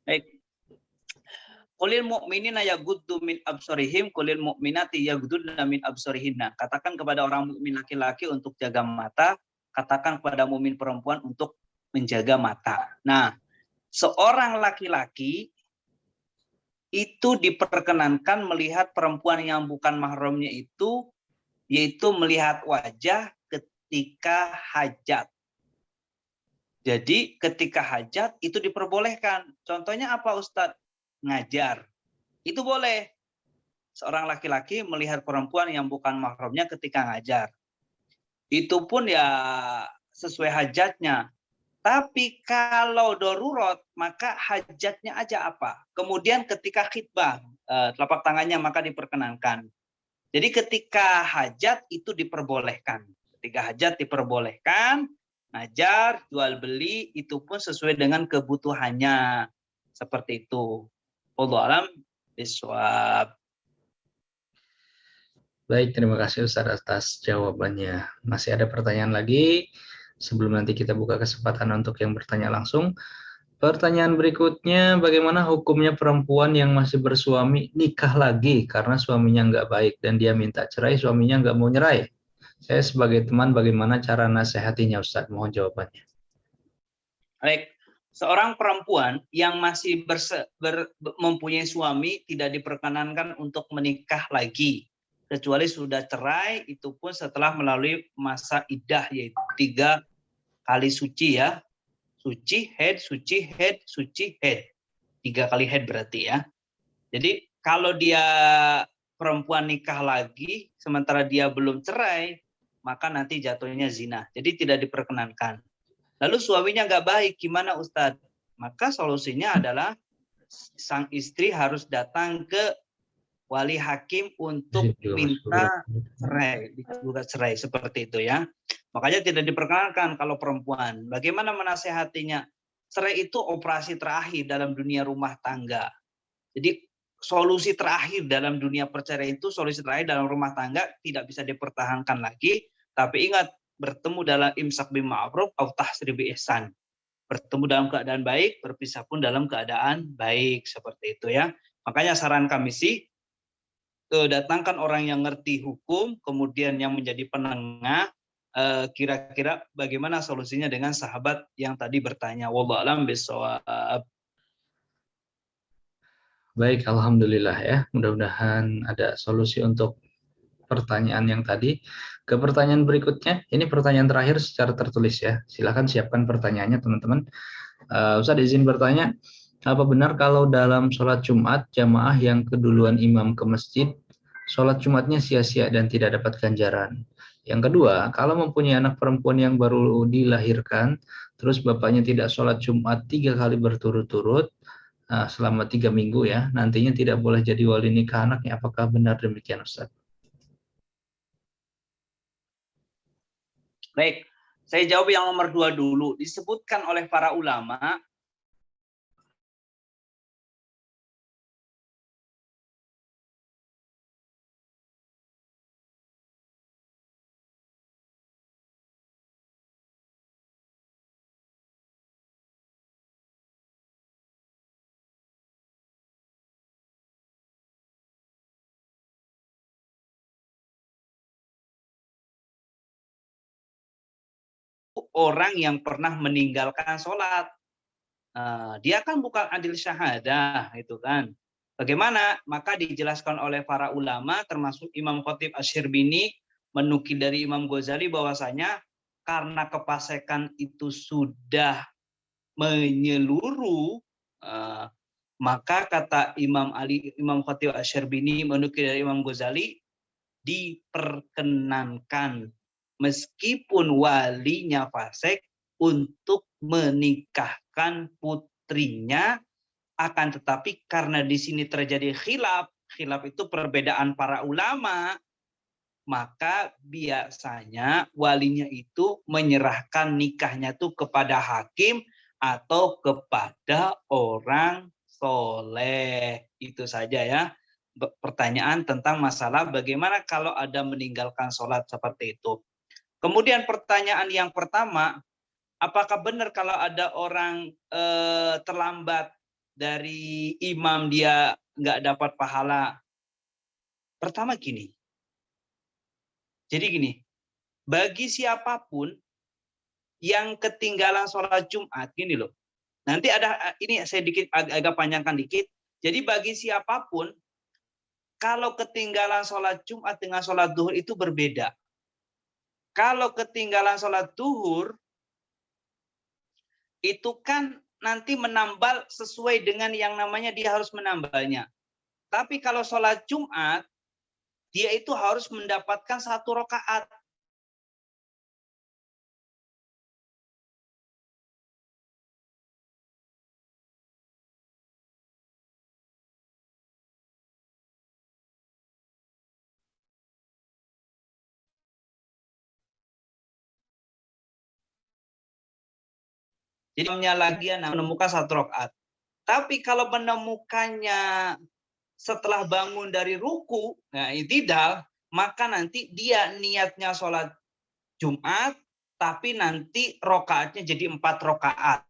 Baik. Qulil mu'minina yaghuddu min absarihim, qulil mu'minati yaghudduna min absarihinna. Katakan kepada orang mukmin laki-laki untuk jaga mata, katakan kepada mukmin perempuan untuk menjaga mata. Nah, seorang laki-laki itu diperkenankan melihat perempuan yang bukan mahramnya itu, yaitu melihat wajah ketika hajat. Jadi ketika hajat itu diperbolehkan. Contohnya apa Ustadz? Ngajar. Itu boleh. Seorang laki-laki melihat perempuan yang bukan mahramnya ketika ngajar. Itu pun ya sesuai hajatnya. Tapi kalau darurat, maka hajatnya aja apa? Kemudian ketika khitbah, telapak tangannya maka diperkenankan. Jadi ketika hajat itu diperbolehkan. Ketika hajat diperbolehkan, ngajar, jual beli, itu pun sesuai dengan kebutuhannya. Seperti itu. Wallahu alam bishawab. Baik, terima kasih Ustaz atas jawabannya. Masih ada pertanyaan lagi sebelum nanti kita buka kesempatan untuk yang bertanya langsung. Pertanyaan berikutnya, bagaimana hukumnya perempuan yang masih bersuami nikah lagi karena suaminya nggak baik dan dia minta cerai, suaminya nggak mau nyerai? Saya sebagai teman, bagaimana cara nasihatinya Ustaz? Mohon jawabannya. Baik. Seorang perempuan yang masih mempunyai suami tidak diperkenankan untuk menikah lagi. kecuali sudah cerai, itu pun setelah melalui masa iddah, yaitu 3 kali suci ya. Suci, head, suci, head, suci, head. 3 kali head berarti ya. Jadi kalau dia perempuan nikah lagi, sementara dia belum cerai, maka nanti jatuhnya zina. Jadi tidak diperkenankan. Lalu suaminya nggak baik, gimana Ustadz? Maka solusinya adalah sang istri harus datang ke wali hakim untuk minta cerai, digugat cerai seperti itu ya. Makanya tidak diperkenankan kalau perempuan. Bagaimana menasehatinya? Cerai itu operasi terakhir dalam dunia rumah tangga. Jadi solusi terakhir dalam dunia perceraian itu, solusi terakhir dalam rumah tangga tidak bisa dipertahankan lagi. Tapi ingat, bertemu dalam imsak bima'ruf au tahsir bi ihsan. Bertemu dalam keadaan baik, berpisah pun dalam keadaan baik, seperti itu ya. Makanya saran kami sih, datangkan orang yang ngerti hukum, kemudian yang menjadi penengah, kira-kira bagaimana solusinya dengan sahabat yang tadi bertanya. Wallahu a'lam bishawab. Baik, alhamdulillah ya. Mudah-mudahan ada solusi untuk pertanyaan yang tadi. Ke pertanyaan berikutnya, ini pertanyaan terakhir secara tertulis ya. Silakan siapkan pertanyaannya teman-teman. Ustaz izin bertanya, apa benar kalau dalam sholat Jumat jamaah yang keduluan imam ke masjid, sholat Jumatnya sia-sia dan tidak dapat ganjaran? Yang kedua, kalau mempunyai anak perempuan yang baru dilahirkan, terus bapaknya tidak sholat Jumat 3 kali berturut-turut, selama 3 minggu ya, nantinya tidak boleh jadi wali nikah anaknya. Apakah benar demikian Ustaz? Baik, saya jawab yang nomor 2 dulu. Disebutkan oleh para ulama, orang yang pernah meninggalkan sholat. Dia kan bukan adil syahadah, itu kan. Bagaimana? Maka dijelaskan oleh para ulama, termasuk Imam Khatib Asy-Syirbini, menukil dari Imam Ghazali bahwasanya karena kefasikan itu sudah menyeluruh, maka kata Imam Khatib Asy-Syirbini menukil dari Imam Ghazali, diperkenankan meskipun walinya fasik untuk menikahkan putrinya, akan tetapi karena di sini terjadi khilaf itu perbedaan para ulama, maka biasanya walinya itu menyerahkan nikahnya itu kepada hakim atau kepada orang soleh. Itu saja ya. Pertanyaan tentang masalah bagaimana kalau ada meninggalkan sholat seperti itu. Kemudian pertanyaan yang pertama, apakah benar kalau ada orang terlambat dari imam dia nggak dapat pahala? Pertama gini, bagi siapapun yang ketinggalan sholat Jumat, gini loh, nanti ada, ini saya agak panjangkan dikit, jadi bagi siapapun, kalau ketinggalan sholat Jumat dengan sholat duhur itu berbeda. Kalau ketinggalan sholat duhur, itu kan nanti menambal sesuai dengan yang namanya dia harus menambalnya. Tapi kalau sholat Jumat, dia itu harus mendapatkan 1 rakaat. Jadi lagi menemukan 1 rakaat. Tapi kalau menemukannya setelah bangun dari ruku, nah i'tidal, maka nanti dia niatnya sholat Jumat, tapi nanti rakaatnya jadi 4 rakaat.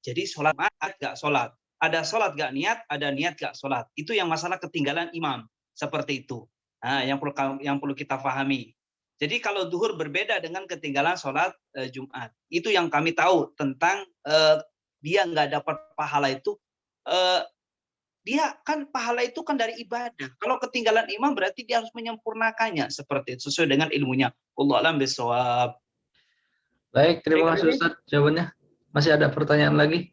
Jadi sholat gak sholat. Ada sholat gak niat, ada niat gak sholat. Itu yang masalah ketinggalan imam. Seperti itu. Nah, yang perlu kita pahami. Jadi kalau duhur berbeda dengan ketinggalan sholat Jumat. Itu yang kami tahu tentang dia nggak dapat pahala itu. Dia kan pahala itu kan dari ibadah. Kalau ketinggalan imam berarti dia harus menyempurnakannya seperti itu sesuai dengan ilmunya. Wallahu a'lam bishawab. Baik, terima Baik, kasih Ustaz jawabannya. Masih ada pertanyaan lagi?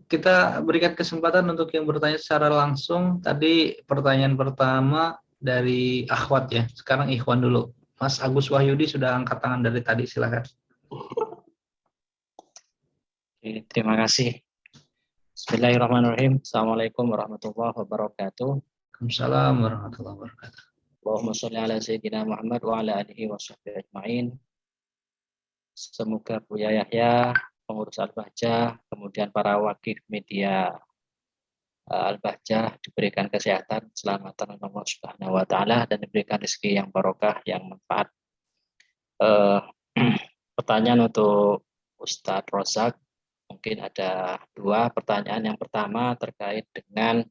Kita berikan kesempatan untuk yang bertanya secara langsung. Tadi pertanyaan pertama dari akhwat ya. Sekarang ikhwan dulu. Mas Agus Wahyudi sudah angkat tangan dari tadi, silakan. Oke, terima kasih. Bismillahirrahmanirrahim. Assalamualaikum warahmatullahi wabarakatuh. Waalaikumsalam warahmatullahi wabarakatuh. Allahumma sholli ala sayyidina Muhammad wa ala alihi wa sahbihi ajma'in. Semoga Buya Yahya, pengurus Al-Bahjah, kemudian para wakil media Al-Bahjah diberikan kesehatan, keselamatan Allah Subhanahu wa taala dan diberikan rezeki yang barokah, yang manfaat. Pertanyaan untuk Ustadz Rozak. Mungkin ada dua pertanyaan. Yang pertama terkait dengan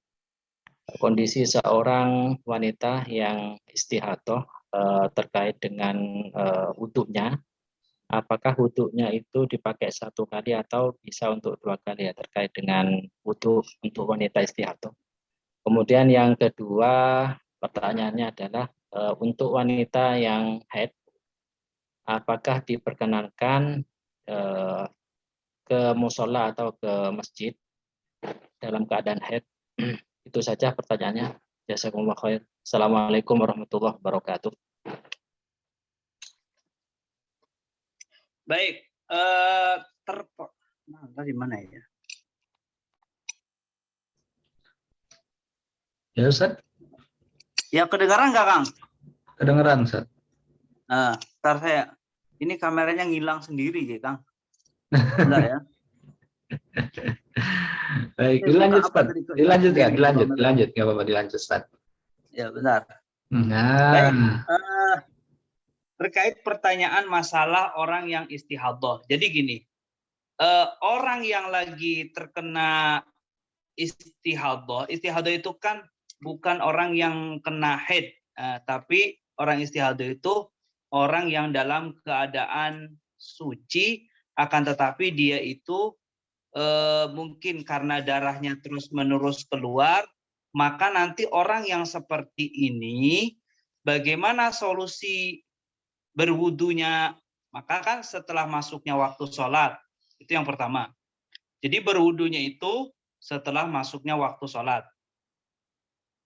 kondisi seorang wanita yang istihadah terkait dengan wudhunya. Apakah wudhunya itu dipakai satu kali atau bisa untuk dua kali ya terkait dengan wudhu untuk wanita istihadah. Kemudian yang kedua pertanyaannya adalah untuk wanita yang haid, apakah diperkenankan ke musola atau ke masjid dalam keadaan haid? Itu saja pertanyaannya. Jazakumullah khair. Assalamualaikum warahmatullahi wabarakatuh. Baik, tadi mana ya? Ya Ustaz? Ya kedengaran nggak Kang? Kedengeran Ustaz. Nah, ntar saya ini kameranya ngilang sendiri ya Kang. Bentar ya. Baik, dilanjut Ustaz. Dilanjut ya, dilanjut, nggak apa-apa, dilanjut Ustaz. Ya benar. Nah. Baik, terkait pertanyaan masalah orang yang istihadah. Jadi gini, orang yang lagi terkena istihadah itu kan bukan orang yang kena haid, tapi orang istihadah itu orang yang dalam keadaan suci, akan tetapi dia itu mungkin karena darahnya terus-menerus keluar, maka nanti orang yang seperti ini, bagaimana solusi berwudunya? Maka kan setelah masuknya waktu sholat, itu yang pertama. Jadi berwudunya itu setelah masuknya waktu sholat.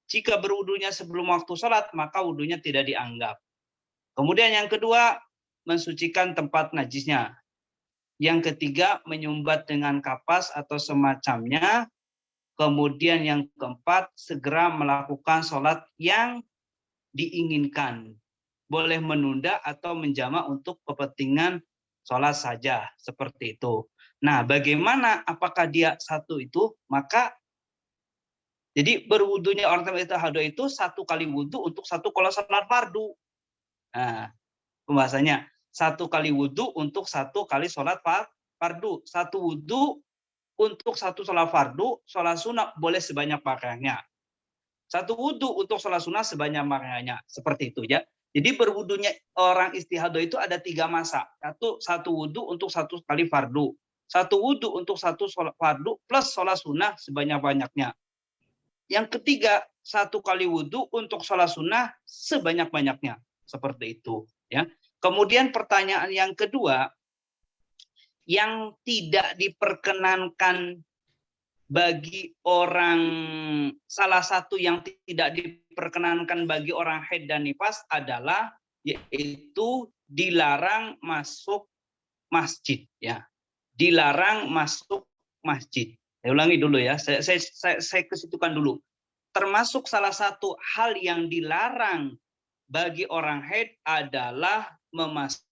Jika berwudunya sebelum waktu sholat, maka wudunya tidak dianggap. Kemudian yang kedua, mensucikan tempat najisnya. Yang ketiga, menyumbat dengan kapas atau semacamnya. Kemudian yang keempat, segera melakukan sholat yang diinginkan. Boleh menunda atau menjamak untuk kepentingan sholat saja. Seperti itu. Nah, bagaimana apakah dia satu itu? Maka, jadi berwudunya orang istihadah itu satu kali wudu untuk satu kalau sholat fardu. Nah, pembahasannya. Satu kali wudu untuk satu kali sholat fardu. Satu wudu untuk satu sholat fardu, sholat sunnah boleh sebanyak pakaiannya. Satu wudu untuk sholat sunnah sebanyak pakaiannya. Seperti itu ya. Jadi berwudunya orang istihadah itu ada 3 masa. Satu wudu untuk satu kali fardu. Satu wudu untuk satu sholat fardu plus sholat sunnah sebanyak-banyaknya. Yang ketiga, satu kali wudu untuk sholat sunnah sebanyak-banyaknya. Seperti itu ya. Kemudian pertanyaan yang kedua, yang tidak diperkenankan bagi orang, salah satu yang tidak diperkenankan bagi orang haid dan nifas adalah yaitu dilarang masuk masjid ya. Dilarang masuk masjid. Saya ulangi dulu ya. Saya kesitukan dulu. Termasuk salah satu hal yang dilarang bagi orang haid adalah memasuki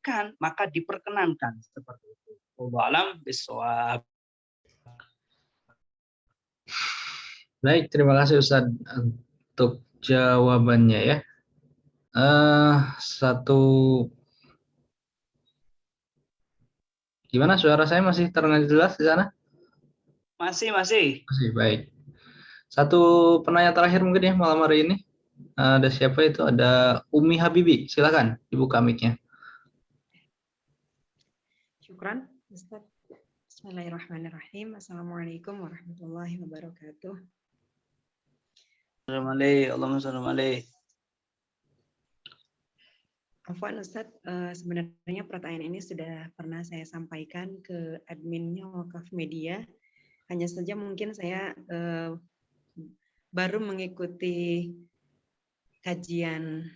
dibolehkan, maka diperkenankan seperti itu. Wallahu a'lam bishawab. Baik, terima kasih Ustadz untuk jawabannya ya. Gimana suara saya masih terdengar jelas di sana? Masih. Masih, baik. Satu penanya terakhir mungkin ya malam hari ini. Ada siapa itu? Ada Umi Habibi. Silakan dibuka mic-nya. Syukran, Ustaz. Bismillahirrahmanirrahim. Assalamualaikum warahmatullahi wabarakatuh. Allahumma shalli alaih. Afwan Ustaz, sebenarnya pertanyaan ini sudah pernah saya sampaikan ke adminnya Wakaf Media. Hanya saja mungkin saya baru mengikuti kajian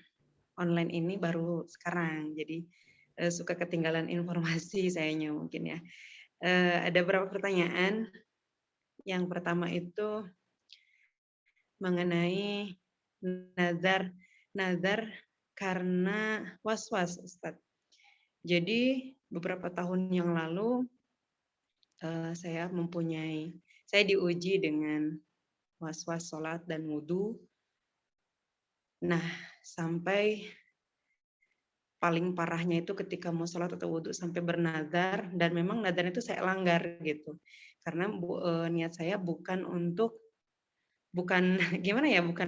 online ini baru sekarang. Jadi suka ketinggalan informasi sayanya mungkin ya. Ada beberapa pertanyaan. Yang pertama itu mengenai nazar karena was-was, Ustaz. Jadi beberapa tahun yang lalu saya diuji dengan was-was sholat dan wudhu. Nah, sampai paling parahnya itu ketika mau sholat atau wudhu sampai bernazar, dan memang nazarnya itu saya langgar gitu. Karena niat saya bukan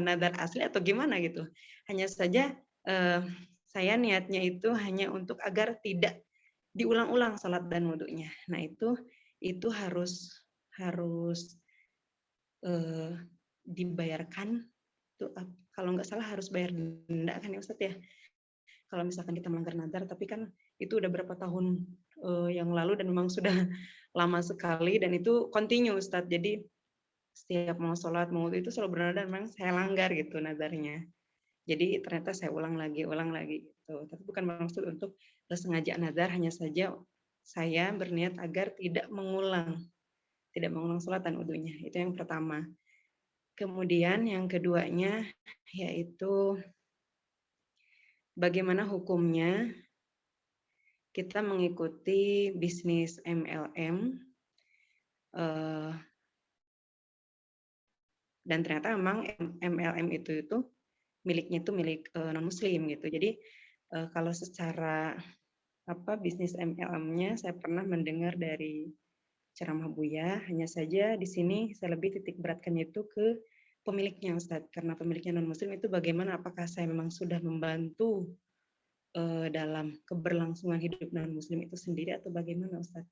nazar asli atau gimana gitu. Hanya saja saya niatnya itu hanya untuk agar tidak diulang-ulang sholat dan wudhunya. Nah itu harus dibayarkan. Itu, kalau nggak salah harus bayar denda kan ya Ustaz ya. Kalau misalkan kita melanggar nazar, tapi kan itu udah berapa tahun yang lalu dan memang sudah lama sekali dan itu continue Ustaz. Jadi setiap mau sholat mau wudhu itu selalu bernazar, memang saya langgar gitu nazarnya. Jadi ternyata saya ulang lagi gitu. Tapi bukan maksud untuk sengaja nazar, hanya saja saya berniat agar tidak mengulang sholat dan wudhunya. Itu yang pertama. Kemudian yang keduanya yaitu bagaimana hukumnya kita mengikuti bisnis MLM dan ternyata memang MLM itu miliknya itu milik non-muslim gitu. Jadi kalau secara bisnis MLM-nya saya pernah mendengar dari ceramah Buya, hanya saja di sini saya lebih titik beratkan itu ke pemiliknya Ustadz, karena pemiliknya non-muslim itu bagaimana, apakah saya memang sudah membantu dalam keberlangsungan hidup non-muslim itu sendiri atau bagaimana Ustadz?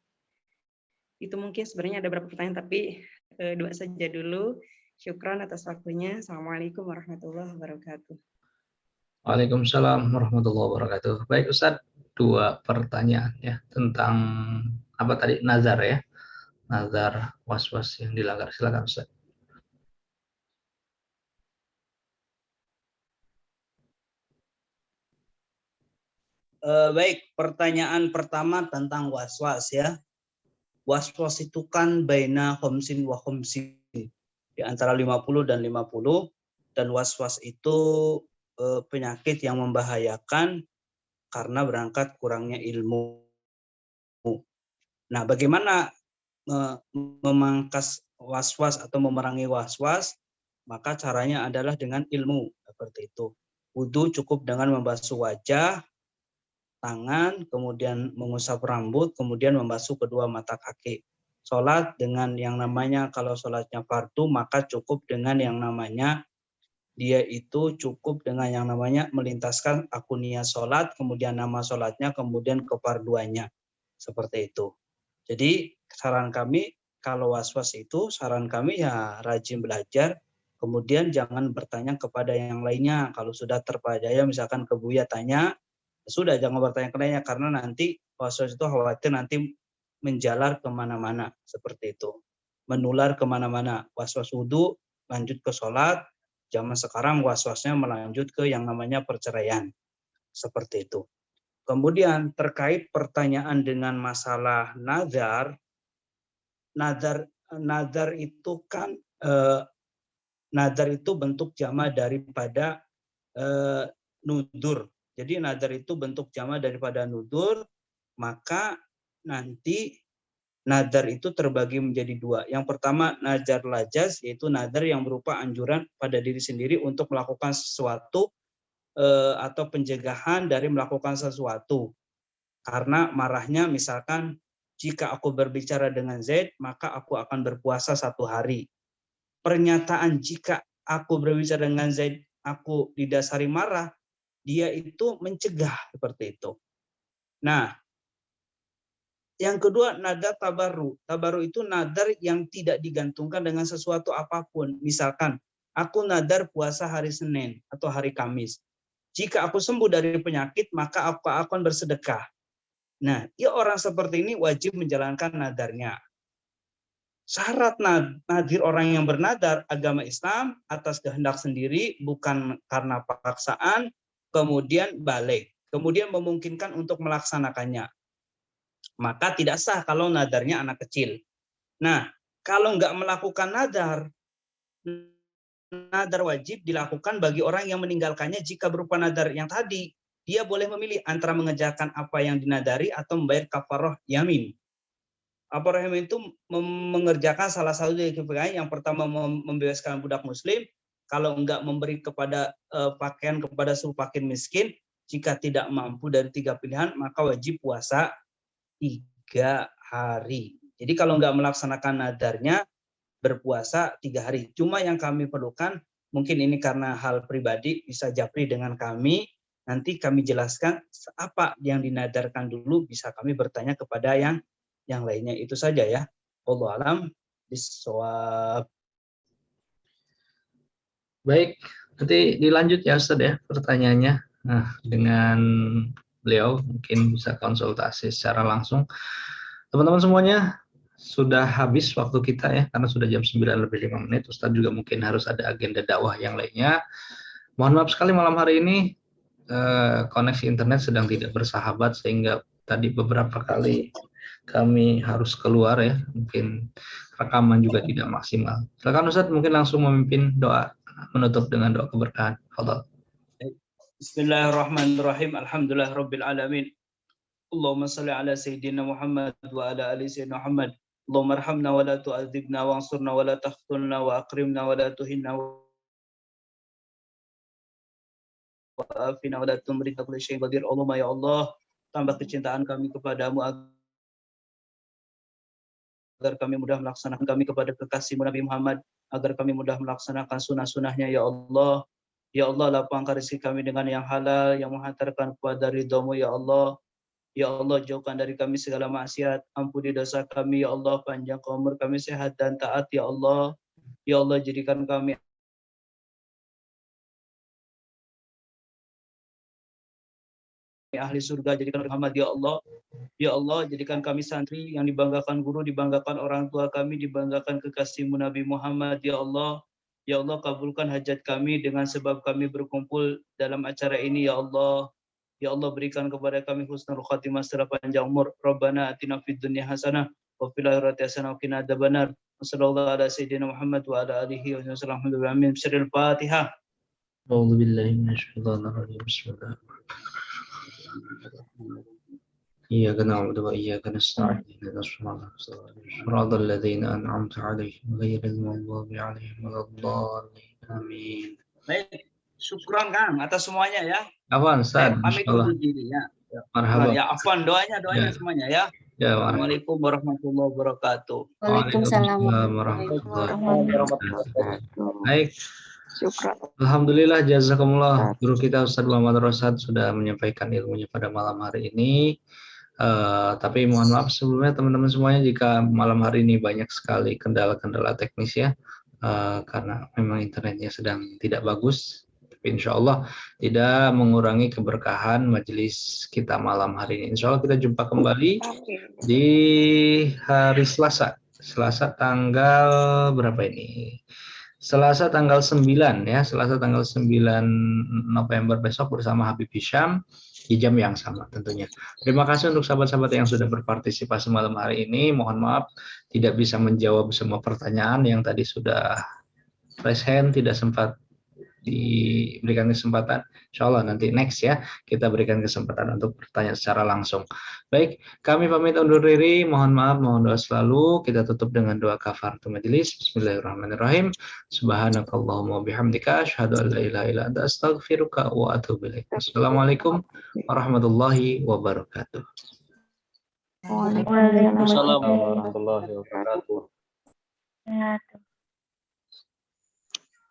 Itu mungkin sebenarnya ada beberapa pertanyaan, tapi 2 saja dulu. Syukran atas waktunya. Assalamualaikum warahmatullahi wabarakatuh. Waalaikumsalam warahmatullahi wabarakatuh. Baik Ustadz, 2 pertanyaan ya tentang apa tadi, nazar ya. Nazar was-was yang dilanggar. Silakan Ustadz. Baik, pertanyaan pertama tentang was-was ya. Was-was itu kan baina khamsin wa khamsin, di antara 50 dan 50, dan was-was itu penyakit yang membahayakan karena berangkat kurangnya ilmu. Nah, bagaimana memangkas was-was atau memerangi was-was? Maka caranya adalah dengan ilmu, seperti itu. Wudu cukup dengan membasuh wajah, tangan, kemudian mengusap rambut, kemudian membasuh kedua mata kaki. Sholat dengan yang namanya, kalau sholatnya fardu, maka cukup dengan yang namanya, dia itu cukup dengan yang namanya melintaskan akuniyah sholat, kemudian nama sholatnya, kemudian kefarduannya. Seperti itu. Jadi saran kami, kalau was-was itu, saran kami ya rajin belajar, kemudian jangan bertanya kepada yang lainnya. Kalau sudah terpedaya, misalkan ke Buya tanya, sudah jangan bertanya ke lainnya, karena nanti was-was itu khawatir nanti menjalar kemana-mana, seperti itu. Menular kemana-mana. Was-was wudu lanjut ke sholat, zaman sekarang was-wasnya melanjut ke yang namanya perceraian. Seperti itu. Kemudian terkait pertanyaan dengan masalah nazar itu kan nazar itu bentuk jama daripada nudur Jadi nadar itu bentuk jama daripada nudur, maka nanti nadar itu terbagi menjadi dua. Yang pertama nadar lajaz, yaitu nadar yang berupa anjuran pada diri sendiri untuk melakukan sesuatu atau pencegahan dari melakukan sesuatu. Karena marahnya misalkan, jika aku berbicara dengan Zaid, maka aku akan berpuasa 1 hari. Pernyataan jika aku berbicara dengan Zaid, aku didasari marah, dia itu mencegah seperti itu. Nah, yang kedua nadar tabaru. Tabaru itu nadar yang tidak digantungkan dengan sesuatu apapun. Misalkan, aku nadar puasa hari Senin atau hari Kamis. Jika aku sembuh dari penyakit, maka aku akan bersedekah. Nah, ya orang seperti ini wajib menjalankan nadarnya. Syarat nadir orang yang bernadar agama Islam atas kehendak sendiri, bukan karena paksaan, kemudian balik, kemudian memungkinkan untuk melaksanakannya. Maka tidak sah kalau nadarnya anak kecil. Nah, kalau nggak melakukan nadar wajib dilakukan bagi orang yang meninggalkannya jika berupa nadar yang tadi. Dia boleh memilih antara mengerjakan apa yang dinadari atau membayar kafarah yamin. Kafarah yamin itu mengerjakan salah satu dari KPI. Yang pertama membebaskan budak muslim, kalau enggak memberi kepada pakaian kepada seluruh fakir miskin, jika tidak mampu dari 3 pilihan maka wajib puasa 3 hari. Jadi kalau enggak melaksanakan nadarnya, berpuasa 3 hari. Cuma yang kami perlukan, mungkin ini karena hal pribadi, bisa japri dengan kami, nanti kami jelaskan apa yang dinadarkan dulu, bisa kami bertanya kepada yang lainnya. Itu saja ya. Wallahu a'lam bishawab. Baik, nanti dilanjut ya Ustaz ya pertanyaannya. Nah, dengan beliau mungkin bisa konsultasi secara langsung. Teman-teman semuanya, sudah habis waktu kita ya, karena sudah jam 9:05. Ustaz juga mungkin harus ada agenda dakwah yang lainnya. Mohon maaf sekali malam hari ini koneksi internet sedang tidak bersahabat, sehingga tadi beberapa kali kami harus keluar ya, mungkin rekaman juga tidak maksimal. Silakan Ustaz, mungkin langsung memimpin doa menutup dengan doa keberkahan. Fadhal. Bismillahirrahmanirrahim. Alhamdulillahirabbil alamin. Allahumma shalli ala sayyidina Muhammad wa ala ali sayyidina Muhammad. Allahumma arhamna wa la tu'adzibna wa ansurna wa la takhzulna wa akrimna wa la tuhinna wa afina wa la tumrika kulli syai'in qadir. Allahumma ya Allah, tambah kecintaan kami kepadamu agar kami mudah melaksanakan, kami kepada kekasihmu Nabi Muhammad agar kami mudah melaksanakan sunnah-sunnahnya ya Allah. Ya Allah, lapangkan rezeki kami dengan yang halal, yang menghantarkan kepada ridhamu ya Allah. Ya Allah, jauhkan dari kami segala maksiat, ampuni dosa kami ya Allah, panjang umur kami, sehat dan taat ya Allah. Ya Allah, jadikan kami ahli surga, jadikan Muhammad ya Allah. Ya Allah, jadikan kami santri yang dibanggakan guru, dibanggakan orang tua kami, dibanggakan kekasihmu Nabi Muhammad ya Allah. Ya Allah, kabulkan hajat kami dengan sebab kami berkumpul dalam acara ini ya Allah. Ya Allah, berikan kepada kami husnul khatimah serta panjang umur. Rabbana atina fid dunya hasanah wa fil akhirati hasanah wa qina adzabannar. Wassallallahu ala sayyidina Muhammad wa ala alihi wa sallam. Alhamdulillah. Sirrul Fatihah. A'udzu billahi minasyaitonir rajim. Bismillahirrahmanirrahim. Iyyaka na'budu wa iyyaka nasta'in. Ihdinas siratal ladzina an'amta 'alaihim ghairil maghdubi 'alaihim waladdallin. Amin. Baik, syukran Kang atas semuanya ya. Afwan Ustaz, Pamit insyaallah. undur diri ya. Marhaba. Ya, afwan, doanya Ya. semuanya ya. Ya, marhaba. Assalamualaikum warahmatullahi wabarakatuh. Waalaikumsalam warahmatullahi wabarakatuh. Baik. Syukran. Alhamdulillah, jazakumullah. Guru kita Ustaz Muhammad Rosyad sudah menyampaikan ilmunya pada malam hari ini. Tapi mohon maaf sebelumnya teman-teman semuanya jika malam hari ini banyak sekali kendala-kendala teknis ya, karena memang internetnya sedang tidak bagus. Tapi insya Allah tidak mengurangi keberkahan majelis kita malam hari ini. Insya Allah kita jumpa kembali di hari Selasa. Selasa tanggal berapa ini? Selasa tanggal 9 ya, Selasa tanggal 9 November besok bersama Habib Hisham di jam yang sama tentunya. Terima kasih untuk sahabat-sahabat yang sudah berpartisipasi malam hari ini. Mohon maaf tidak bisa menjawab semua pertanyaan yang tadi sudah raise hand, tidak sempat diberikan kesempatan, insya Allah nanti next ya, kita berikan kesempatan untuk bertanya secara langsung. Baik, kami pamit undur diri, mohon maaf, mohon doa selalu, kita tutup dengan doa kafaratul majelis. Bismillahirrahmanirrahim. Subhanakallahumma bihamdika, asyhadu an la ilaha illa anta, astaghfiruka wa atubu ilaik. Assalamualaikum warahmatullahi wabarakatuh. Waalaikumsalam Assalamualaikum warahmatullahi wabarakatuh.